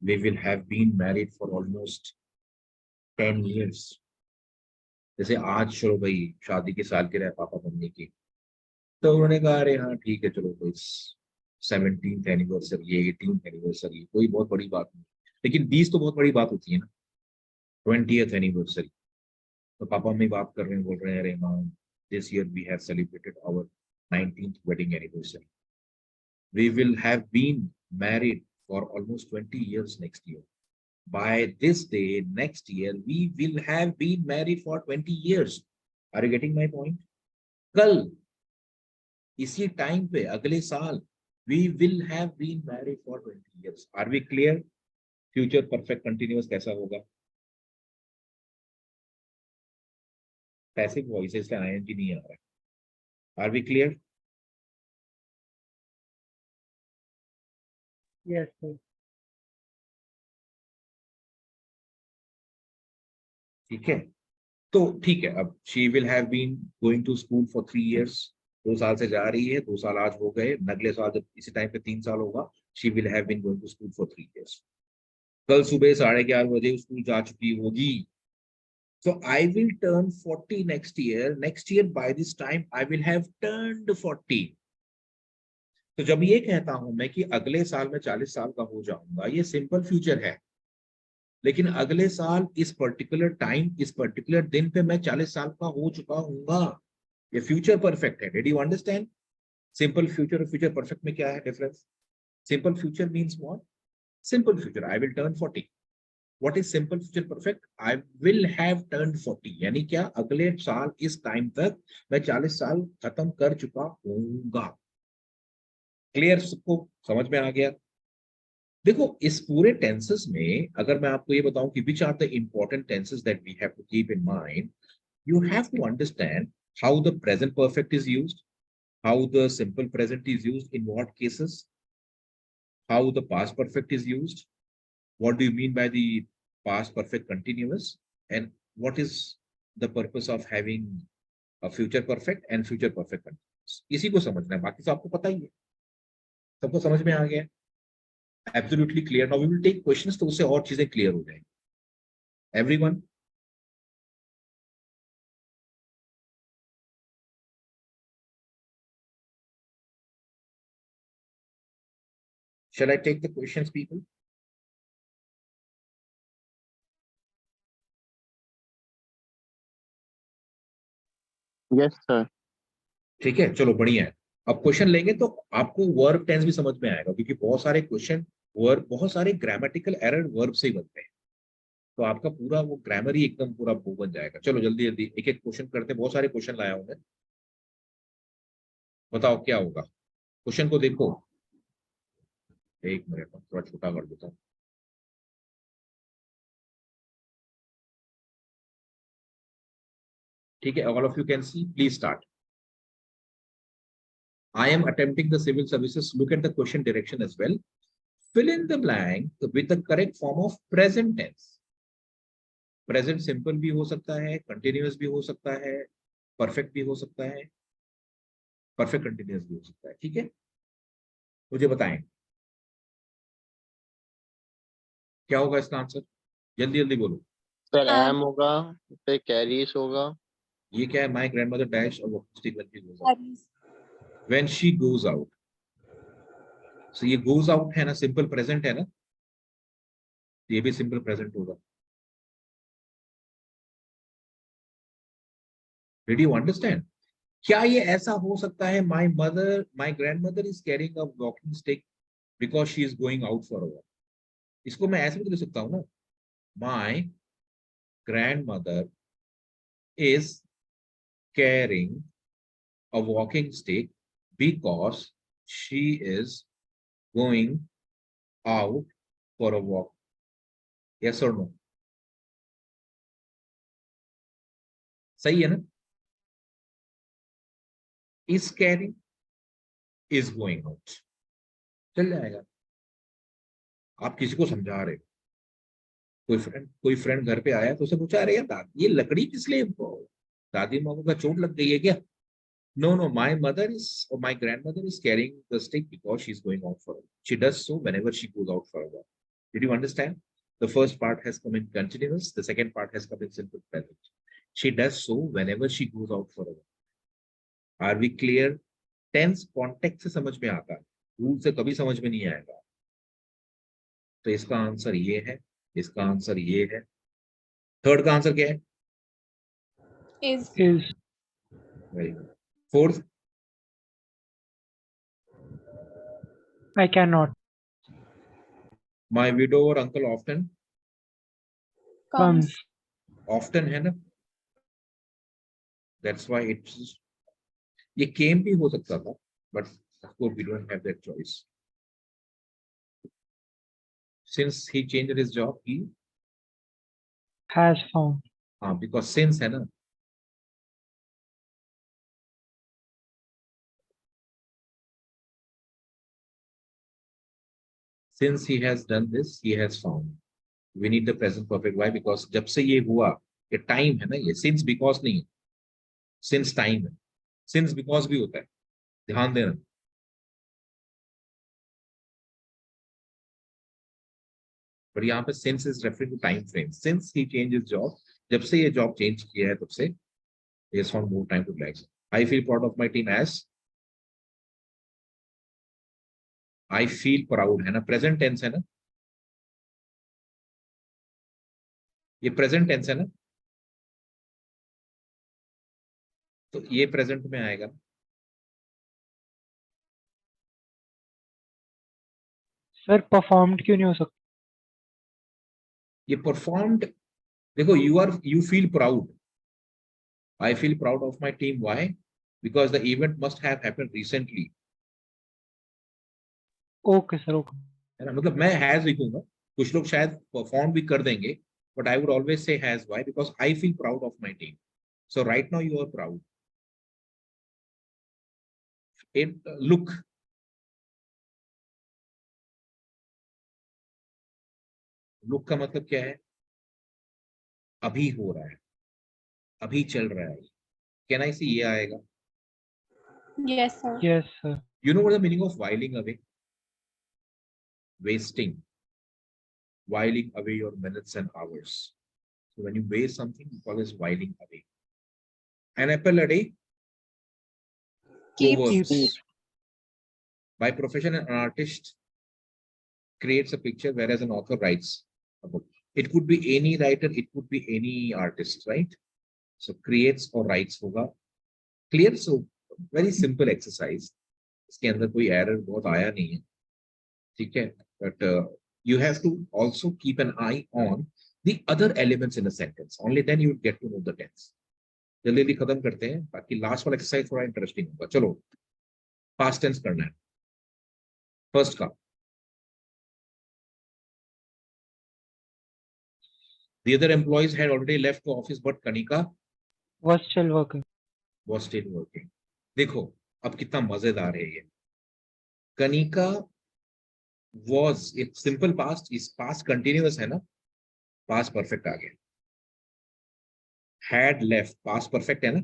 we will have been married for almost 10 years. जैसे आज चलो भाई शादी की सालगिरह है पापा मम्मी की, तो उन्होंने कहा अरे हाँ ठीक है चलो भाई 17th एनिवर्सरी, 18th एनिवर्सरी, कोई बहुत बड़ी बात नहीं। लेकिन 20 तो बहुत बड़ी बात होती है ना, 20th एनिवर्सरी। तो पापा मम्मी बात कर रहे हैं, बोल रहे हैं अरे हाँ this year we have celebrated our 19th wedding anniversary, we will have been married for almost 20 years next year. By this day next year we will have been married for 20 years. Are you getting my point? कल इसी time पे अगले साल we will have been married for 20 years. Are we clear? Future perfect continuous कैसा होगा? Passive voice है इसलिए ING नहीं आ रहा है। Are we clear? Yes, sir. ठीक है, तो ठीक है, अब she will have been going to school for 3 years, 2 साल से जा रही है, 2 साल आज हो गए, अगले साल जब इसी टाइम पे 3 साल होगा, she will have been going to school for 3 years। कल सुबह 11:30 बजे स्कूल जा चुकी होगी। So I will turn 40 next year. Next year by this time I will have turned 40. तो जब ये कहता हूं मैं कि अगले साल मैं 40 साल का हो जाऊंगा, ये सिंपल फ्यूचर है, लेकिन अगले साल इस पर्टिकुलर टाइम, इस पर्टिकुलर दिन पे मैं 40 साल का हो चुका हूंगा। ये फ्यूचर परफेक्ट है। Did you understand? Simple future और फ्यूचर परफेक्ट में क्या है difference? Simple future means what? Simple future I will turn 40। What is simple future perfect? I will have turned 40, यानी क्या, अगले साल इस टाइम तक मैं 40 साल खत्म कर चुका हूंगा। क्लियर? सबको समझ में आ गया? देखो, इस पूरे टेंसेस में अगर मैं आपको ये बताऊं कि which are the important tenses that we have to keep in mind, you have to understand how the present perfect is used, how the simple present is used in what cases, how the past perfect is used, what do you mean by the past perfect continuous, and what is the purpose of having a future perfect and future perfect continuous। इसी को समझना है, बाकी तो आपको पता ही है, सबको समझ में आ गया? Absolutely clear. Now we will take questions, तो उससे और चीजें क्लियर हो जाएंगी। Everyone? shall I take the questions, people? Yes, sir. ठीक है, चलो बढ़िया है। अब क्वेश्चन लेंगे तो आपको वर्ब टेंस भी समझ में आएगा, क्योंकि बहुत सारे क्वेश्चन वर्ब, बहुत सारे ग्रामेटिकल एरर वर्ब से ही बनते हैं, तो आपका पूरा वो ग्रामर ही एकदम पूरा वो बन जाएगा। चलो जल्दी जल्दी एक एक क्वेश्चन करते हैं, बहुत सारे क्वेश्चन लाया हूं मैं। बताओ क्या होगा? क्वेश्चन को देखो, एक मिनट में थोड़ा छोटा कर देता हूँ। ठीक है, all of you can see, please start. I am attempting the civil services. Look at the question direction as well. Fill in the blank with the correct form of present tense. Present simple भी हो सकता है, continuous भी हो सकता है, perfect भी हो सकता है, परफेक्ट कंटिन्यूअस भी हो सकता है। ठीक है, मुझे बताएं क्या होगा इसका आंसर, जल्दी जल्दी बोलो। सर एम होगा, फिर कैरीज होगा। ये क्या है? माय ग्रैंडमदर डैश और व्हेन शी गोज आउट। सो ये गोज आउट है ना, सिंपल प्रेजेंट है ना, ये भी सिंपल प्रेजेंट होगा। Did you understand? क्या ये ऐसा हो सकता है, my grandmother is carrying a walking stick because she is going out for a walk? इसको मैं ऐसे भी तो लिख सकता हूँ ना, my grandmother is carrying a walking stick because she is going out for a walk. Yes or no? सही है ना? Is carrying, is going out, चल जाएगा। आप किसी को समझा रहे हो, कोई फ्रेंड घर पे आया तो उसे पूछा, अरे यार ये लकड़ी किस लिए, दादी माँ को चोट लग गई है क्या? No, no, my mother is, or my grandmother is carrying the stick because she's going out for a walk. She does so whenever she goes out for a walk. Did you understand? The first part has come in continuous, the second part has come in simple present. She does so whenever she goes out for a walk. Are we clear? Tense context से समझ में आता है, rule से कभी समझ में नहीं आएगा। तो इसका आंसर ये है, इसका आंसर ये है। थर्ड का आंसर क्या है? is very good. Fourth? I cannot My widow or uncle often, comes often है ना, that's why it's, ये came भी हो सकता था, but of course we don't have that choice. Since he changed his job, he, has found because since है ना, since he has done this, he has found. We need the present perfect. Why? Because जब से ये हुआ, ये time है ना, ये सिंस बिकॉज नहीं है, सिंस टाइम है, सिंस बिकॉज भी होता है, ध्यान देना। पर यहाँ पे since is referring to time frame, since he change job, जब से ये जॉब चेंज किया है तब से he has found more time to relax. I feel proud of my team as I feel proud है ना, प्रेजेंट टेंस है ना, ये प्रेजेंट टेंस है ना, तो ये प्रेजेंट में आएगा। सर परफॉर्म्ड क्यों नहीं हो सकता? ये परफॉर्म्ड, देखो you feel proud, I feel proud of my team, why? Because the event must have happened recently, okay sir, okay. है ना, मतलब मैं हैज लिखूंगा, कुछ लोग शायद परफॉर्म भी कर देंगे, but I would always say has, why? Because I feel proud of my team, so right now you are proud. It look, look का मतलब क्या है? अभी हो रहा है, अभी चल रहा है, कैन आई सी, ये आएगा। Yes, sir. Yes sir. You know what the meaning of whiling away? Wasting, whiling away your minutes and hours. So when you waste something, you call this whiling away. An apple a day, Keeps. proverbs. Keeps. By profession, an artist creates a picture, whereas an author writes a book. It could be any writer, it could be any artist, right? So creates or writes होगा. Clear? So very simple exercise. इसके अंदर कोई error बहुत आया नहीं है, ठीक है? But you have to also keep an eye on the other elements in a sentence. Only then you get to know the tense. जल्दी जल्दी खत्म करते हैं ताकि लास्ट वाला एक्सरसाइज थोड़ा इंटरेस्टिंग होगा। चलो पास्ट टेंस करना है। फर्स्ट का, the other employees had already left the office but Kanika was still working. was still working. देखो अब कितना मजेदार है ये। कनिका was, एक सिंपल पास्ट, इस पास्ट कंटिन्यूअस है ना, पास्ट परफेक्ट आ गया। had left, पास्ट परफेक्ट है ना,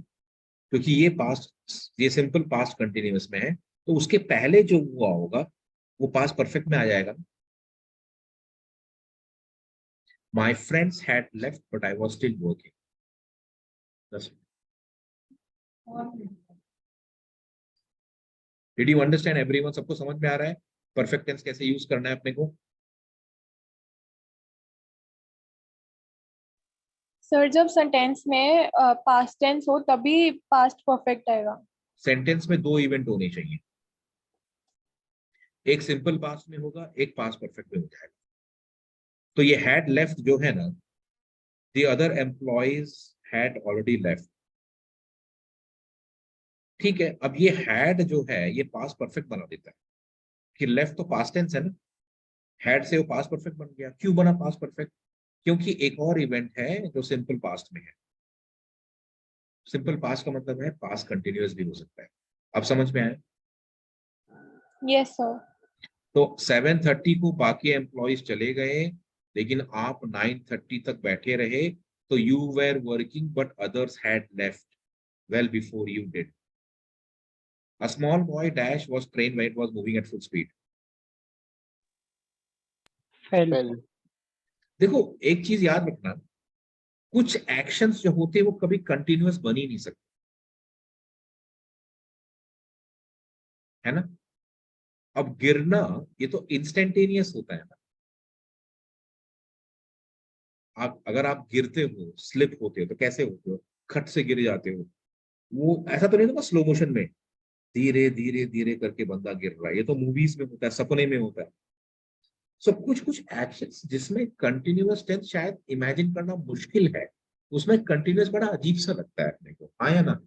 क्योंकि ये पास्ट, ये सिंपल पास्ट कंटिन्यूअस में है, तो उसके पहले जो हुआ होगा वो पास्ट परफेक्ट में आ जाएगा। My friends had left but I was still working. That's it. Did you understand everyone? सबको समझ में आ रहा है परफेक्ट टेंस कैसे यूज करना है अपने को? सर जब सेंटेंस में पास्ट टेंस हो तभी पास्ट परफेक्ट आएगा। सेंटेंस में दो इवेंट होने चाहिए, एक सिंपल पास्ट में होगा, एक पास्ट परफेक्ट में हो जाएगा। तो ये हैड लेफ्ट जो है ना, the other employees had already left, ठीक है। अब ये हैड जो है ये पास्ट परफेक्ट बना देता है कि लेफ्ट तो पास्ट टेंस है ना, हैड से वो पास्ट परफेक्ट बन गया। क्यों बना पास्ट परफेक्ट? क्योंकि एक और इवेंट है जो सिंपल पास्ट में है। सिंपल पास्ट का मतलब है पास्ट कंटिन्यूअस भी हो सकता है। अब समझ में आया? Yes sir. तो 7:30 को बाकी एम्प्लॉइज चले गए लेकिन आप 9:30 तक बैठे रहे, तो you where working but others had left well before you did. A small boy dash was trained when it was moving at full speed. Fell. Well, देखो एक चीज याद रखना, कुछ एक्शंस जो होते हैं वो कभी कंटिन्यूअस बन ही नहीं सकते, है ना। अब गिरना ये तो इंस्टेंटेनियस होता है ना। आप अगर आप गिरते हो, स्लिप होते हो, तो कैसे होते हो? खट से गिर जाते हो। वो ऐसा तो नहीं होता स्लो मोशन में धीरे धीरे धीरे करके बंदा गिर रहा है, ये तो मूवीज में होता है, सपने में होता है। सो कुछ कुछ एक्शंस जिसमें कंटिन्यूअस टेंस शायद इमेजिन करना मुश्किल है, उसमें कंटिन्यूअस बड़ा अजीब सा लगता है अपने को, हाँ या ना।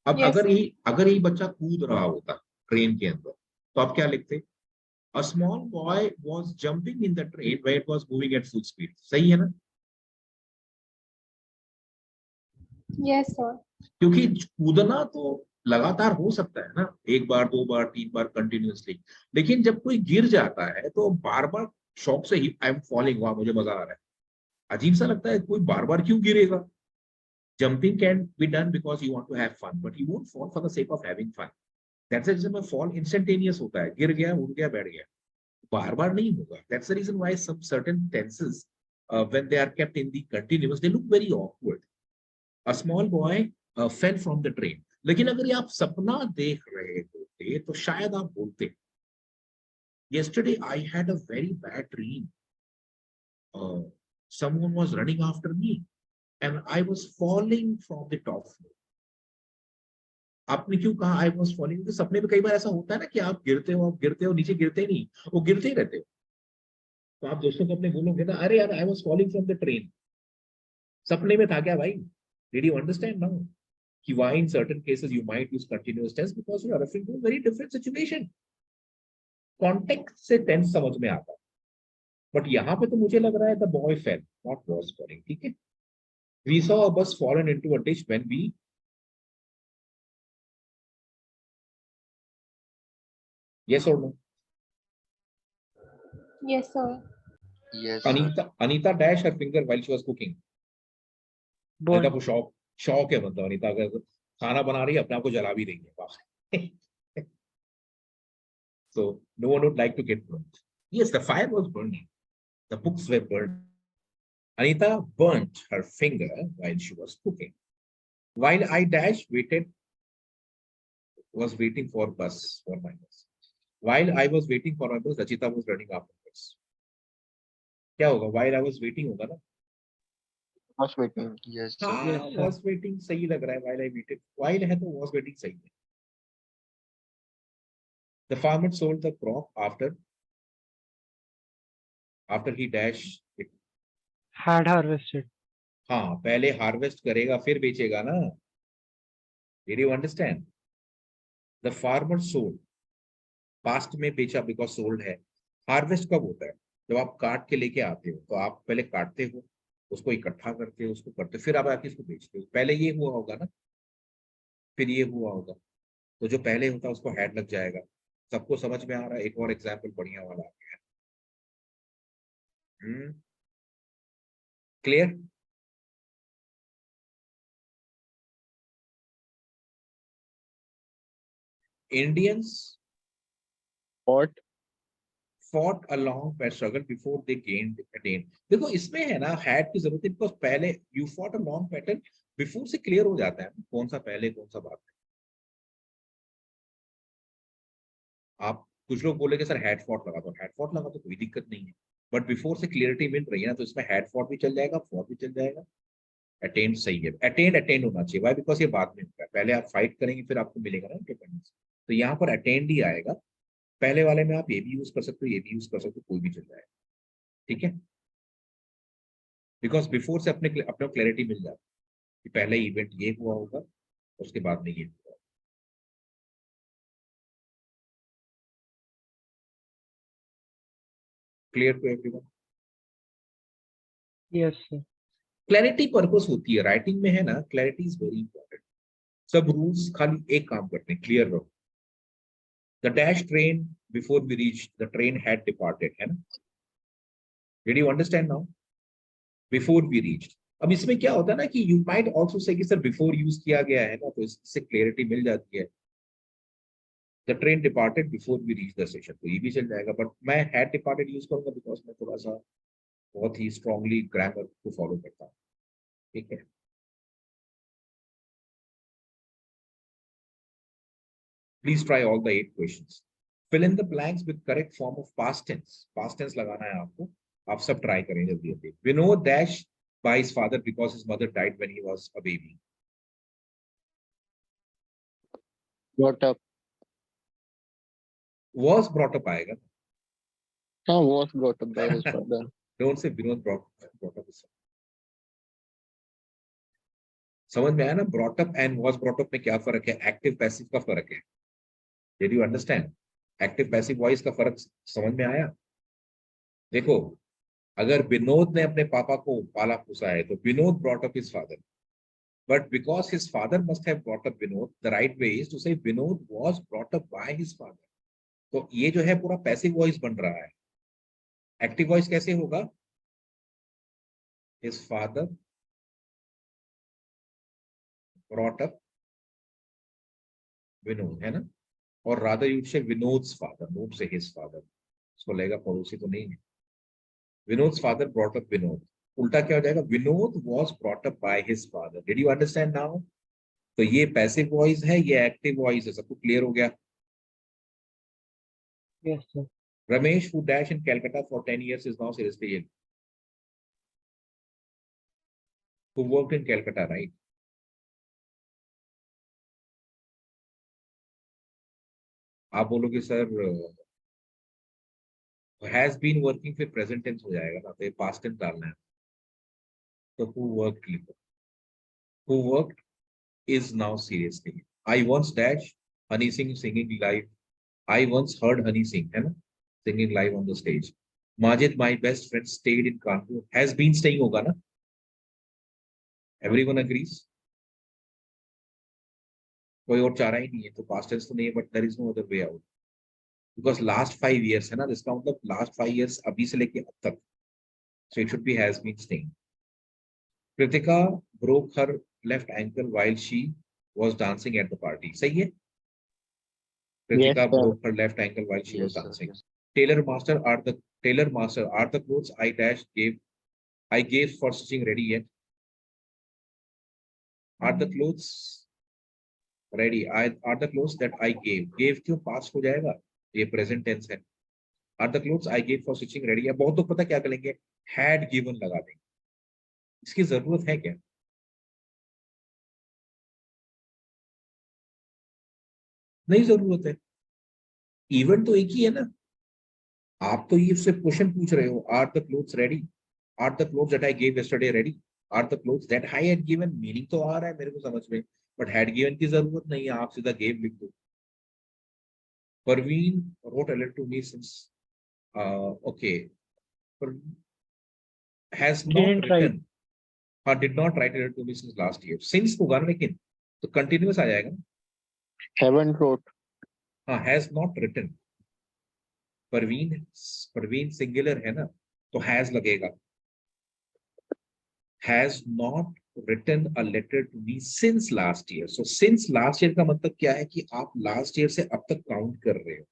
अब Yes. अगर ये बच्चा कूद रहा होता ट्रेन के अंदर, तो आप क्या लिखते? A small boy was jumping in the train when it was moving at full speed. सही है ना? Yes sir. क्योंकि कूदना तो लगातार हो सकता है ना, एक बार, दो बार, तीन बार कंटिन्यूअसली, लेकिन जब कोई गिर जाता है तो बार बार शौक से ही आई एम फॉलिंग, वहां मुझे मजा आ रहा है। अजीब सा लगता है, कोई बार बार क्यों गिरेगा? Jumping can be done because you want to have fun, but you won't fall for the sake of having fun. That's the reason fall instantaneous होता है, गिर गया, उड़ गया, बैठ गया, बार बार नहीं होगा। That's the reason why some certain tenses when they are kept in the continuous they look very awkward. A small boy fell from the train. लेकिन अगर ये आप सपना देख रहे होते तो शायद आप बोलते, yesterday I had a very bad dream. Someone was running after me and I was falling from the top floor. आपने क्यों कहा आई वॉज फॉलिंग? क्योंकि सपने में कई बार ऐसा होता है ना कि आप गिरते हो, नीचे गिरते नहीं, वो गिरते ही रहते हो। तो आप दोस्तों को अपने बोलोगे ना, अरे यार I was falling from the train, सपने में था क्या भाई? डिड यू अंडरस्टैंड नाउ कि why in certain cases you might use continuous tense? Because you are referring to a very different situation. Context से tense समझ में आता है, बट यहाँ पे तो मुझे लग रहा है the boy fell, not was falling. ठीक है? We saw a bus fallen into a ditch when we yes or no? Yes, sir. Yes, Anita dashed her finger while she was cooking. Anita Burn. को शौक है, मतलब अनिता अगर खाना बना रही है अपने आप को जला भी देंगे वाह। So no one would like to get burnt. Yes, the fire was burning, the books were burned. Anita burnt her finger while she was cooking. While I was waiting for bus for my bus. While I was waiting for my bus, Rachita was running after bus. क्या होगा? While I was waiting होगा ना? was waiting. Yes, sir. हाँ, Yes, sir. was waiting सही लग रहा है। While I waited, while है तो was waiting सही है। The farmer sold the crop after he dashed it. Had harvested. हाँ, पहले हार्वेस्ट करेगा फिर बेचेगा ना। Did you understand? The farmer sold, past में बेचा बिकॉज सोल्ड है। हार्वेस्ट कब होता है? जब आप काट के लेके आते हो, तो आप पहले काटते हो, उसको इकट्ठा करते हो, उसको करते हो, फिर आप आके इसको बेचते हो। पहले ये हुआ होगा ना, फिर ये हुआ होगा, तो जो पहले होता है उसको हैड लग जाएगा। सबको समझ में आ रहा है? एक और एग्जाम्पल बढ़िया वाला आ गया। Clear? Indians What? fought a long struggle before they attained. देखो इसमें है ना, had की जरूरत है, बिकॉज पहले you fought a long battle before से क्लियर हो जाता है कौन सा पहले कौन सा बाद में। आप कुछ लोग बोलेंगे सर हैड फॉट लगा दो, हैड फॉट लगा तो कोई दिक्कत नहीं है, बट बिफोर से क्लियरिटी मिल रही है ना, तो इसमें हैड फॉट भी चल जाएगा, फॉट भी चल जाएगा। अटेंड सही है, अटेंड होना चाहिए। वाई? बिकॉज ये बाद में होता है, पहले आप फाइट करेंगे फिर आपको मिलेगा ना इंडिपेंडेंस। तो यहाँ पर अटेंड ही आएगा। पहले वाले में आप ये भी यूज कर सकते हो, ये भी यूज कर सकते हो, कोई भी चल जाएगा। ठीक है? बिकॉज बिफोर से अपने क्लैरिटी मिल जाती है कि पहले इवेंट ये हुआ होगा, उसके बाद में ये हुआ। Clear to everyone? Yes, sir. Clarity purpose होती है राइटिंग में, है ना? Clarity is very important. सब रूल्स खाली एक काम करते हैं, क्लियर रहो। The dash train before we reach the train had departed, है ना? Did you understand now? Before we reach. अब इसमें क्या होता है ना कि यू माइट आल्सो से कि सर बिफोर यूज किया गया है ना, तो इससे क्लियरिटी मिल जाती है। The train departed before we reach the station, तो ये भी चल जाएगा, बट मैं हैड डिपार्टेड यूज करूंगा बिकॉज मैं थोड़ा सा बहुत ही स्ट्रांगली ग्रामर को फॉलो करता हूँ। ठीक है? Please try all the 8 questions. Fill in the blanks with correct form of past tense. Past tense लगाना है आपको। आप सब try करें जल्दी जल्दी। Vinod dash by his father because his mother died when he was a baby. Brought up. Was brought up आएगा। Was brought up by his father. Don't say Vinod brought up his son. समझ में आया ना? Brought up and was brought up में क्या फर्क है? Active passive का फर्क है। Did you understand? Active passive voice का फर्क समझ में आया? देखो, अगर विनोद ने अपने पापा को पाला पोसा है तो Vinod brought up his father, but because his father must have brought up Vinod, the right way is to say Vinod was brought up by his father. तो ये जो है पूरा पैसिव वॉइस बन रहा है। एक्टिव वॉइस कैसे होगा? His father brought up Vinod, है ना? और रादर यू से विनोद्स फादर, नोट से हिज फादर, इसको लगेगा पड़ोसी तो नहीं है। Vinod's father brought up Vinod, उल्टा क्या हो जाएगा? Vinod was brought up by his father. Did you understand now? तो ये पैसिव वॉइस है, ये एक्टिव वॉइस है। सबको क्लियर हो गया? Yes, sir. Ramesh, who dash in Calcutta for 10 years, is now seriously ill. Who worked in Calcutta, right? आप बोलोगे सर हैज बीन वर्किंग, फिर प्रेजेंट टेंस हो जाएगा ना, तो पास्ट टेंस डालना है। तो who worked लिखो, who worked is now seriously ill. I once dash Honey Singh singing live. I once heard Honey Singh, है ना, singing live on the stage. Majid, my best friend, stayed in Kanpur. Has been staying होगा ना? Everyone agrees? कोई और चारा ही नहीं है, तो पास्ट टेंस तो नहीं है, but there is no other way out, because last 5 years है ना, इसका मतलब लास्ट 5 years अभी से लेके अब तक, so it should be has been staying. Kritika broke her left ankle while she was dancing at the party, सही है? Yes, Kritika sir. broke her left ankle while she was Yes, sir. dancing. Yes. Tailor master are the clothes I gave for stitching ready yet? Are the clothes ready? Are the clothes that I gave क्यों past हो जाएगा? ये present tense है। Are the clothes I gave for stitching ready? अब बहुत लोग पता क्या करेंगे, had given लगा देंगे। इसकी जरूरत है क्या? नहीं जरूरत है। इवेंट तो एक ही है ना। आप तो ये उससे क्वेश्चन पूछ रहे हो, are the clothes ready? Are the clothes that I gave yesterday ready? Are the clothes that I had given, meaning तो आ रहा है मेरे को समझ में, बट हैड गिवन की जरूरत नहीं है, आप सीधा गेव लिख दो। Parveen wrote a letter to me since okay, has not Didn't write. written, हाँ did not write a letter to me since last year। since होगा ना, लेकिन तो कंटिन्यूअस आ जाएगा ना। Haven't wrote. हाँ, has not written. Parveen, Parveen singular है ना, तो हैज लगेगा। Has not written a letter to me since last year. So since last year का मतलब क्या है कि आप लास्ट ईयर से अब तक काउंट कर रहे हो।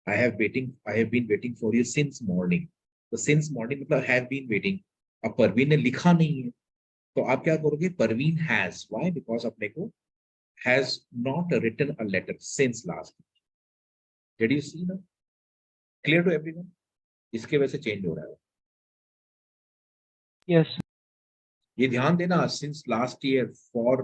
I have been waiting for you since morning. तो सिंस मॉर्निंग मतलब हैव बीन वेटिंग। अब परवीन ने लिखा नहीं है, तो आप क्या करोगे? Parveen has, why? बिकॉज अपने को has not written a letter since last. Did you see ना? Clear to everyone? इसके वजह से चेंज हो रहा है। Yes. ये ध्यान देना, सिंस लास्ट ईयर, फॉर,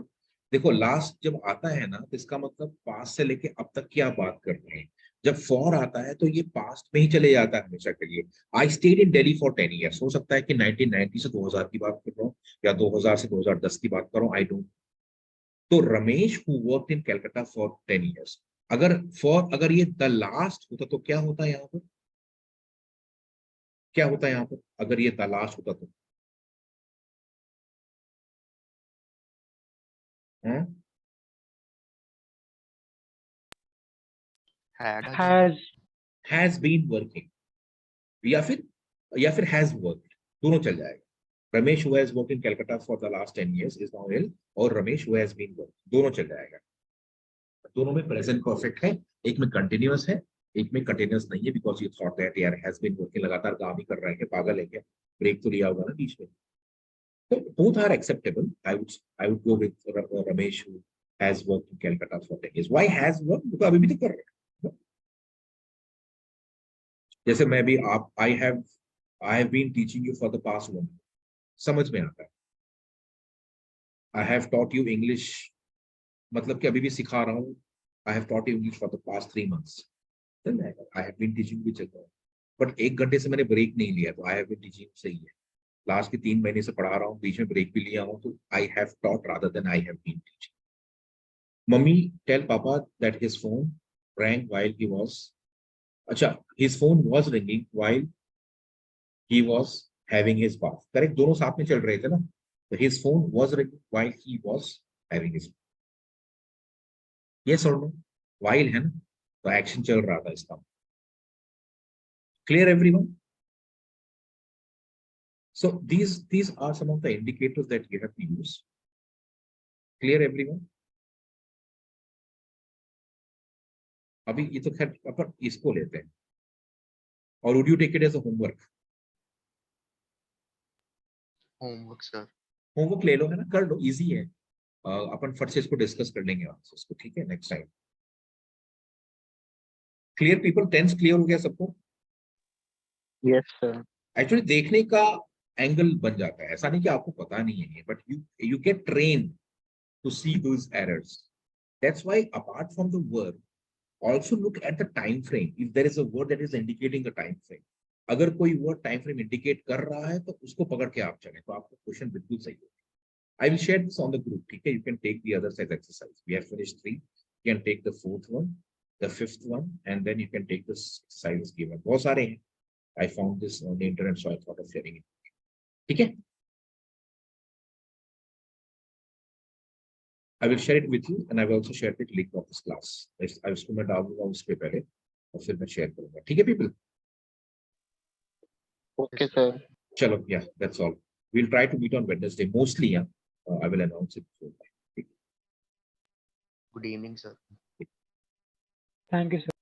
देखो लास्ट जब आता है ना, तो इसका मतलब पास्ट से लेके अब तक की आप बात कर रहे हैं। जब फॉर आता है तो ये पास्ट में ही चले जाता है हमेशा के लिए। I stayed in Delhi for 10 years, हो सकता है कि 1990 से 2000 की बात कर रहा हूँ, या 2000 से 2010 की बात कर रहा हूँ, आई डोंट। तो Ramesh who worked in Calcutta for 10 years, अगर ये द लास्ट होता तो क्या होता है यहाँ पर? क्या होता है यहाँ पर अगर ये द लास्ट होता तो? had again. Has. Has been working, या फिर हैज वर्कड, दोनों चल जाएगा। Ramesh who has worked in Calcutta for the last 10 years is now ill, और Ramesh who has been work, दोनों चल जाएगा। दोनों में प्रेजेंट परफेक्ट है, एक में कंटिन्यूअस है, एक में कंटिन्यूअस नहीं है, बिकॉज यू थॉट दैट यार हैज बीन वर्किंग, लगातार काम ही कर रहे हैं, पागल है क्या? ब्रेक तो लिया होगा ना बीच में। तो both are acceptable. I would go with Ramesh who has worked in Calcutta for 10 years. Why has worked? because अभी भी तो कर रहे हैं। जैसे मैं भी आप I have been teaching you for the past 1 year, समझ में आता है। I have taught you English, मतलब कि अभी भी सिखा रहा हूँ। I have taught you English for the past 3 months, चल जाएगा। I have been teaching भी चल रहा है, बट 1 घंटे से मैंने ब्रेक नहीं लिया, तो I have been teaching सही है। लास्ट के 3 महीने से पढ़ा रहा हूँ, बीच में ब्रेक भी लिया हूँ, तो I have taught rather than I have been teaching. Mummy tell papa that his phone rang while he was, अच्छा his phone was ringing while he was having his bath, correct, दोनों साथ में चल रहे थे ना। तो his phone was ringing while he was having his, yes और नो? व्हाइल है ना, तो एक्शन चल रहा था इसका। Clear everyone? So these are some of the indicators that you have to use. Clear everyone? अभी ये तो खैर अपन इसको लेते हैं. Or would you take it as a homework? Homework sir. Homework ले लो, है ना, कर लो, इजी है. अपन फट से इसको डिस्कस कर लेंगे आपसे इसको, ठीक है, next time. Clear people, tense clear हो गया सबको? Yes, sir. एक्चुअली देखने का एंगल बन जाता है, ऐसा नहीं कि आपको पता नहीं है, but you get trained to see those errors. That's why apart from the word, also look at the time frame. If there is a word that is indicating a time frame, अगर कोई word time frame indicate कर रहा है तो उसको पकड़ के आप चलें, तो आपको क्वेश्चन बिल्कुल सही होगा. I will share this on the group, ठीक है? You can take the other size exercise. We have finished 3. You can take the 4th one, the 5th one, and then you can take this exercise given. बहुत सारे हैं. I found this on the internet, so I thought of sharing it. ठीक है? I will share it with you, and I will also share the link of this class. I उसको मैं डाल दूंगा उस पे पहले, और फिर मैं शेयर करूंगा. ठीक है people? Okay, sir. चलो, yeah, that's all. We'll try to meet on Wednesday mostly. Yeah, I will announce it before. Good evening sir. Thank you, sir.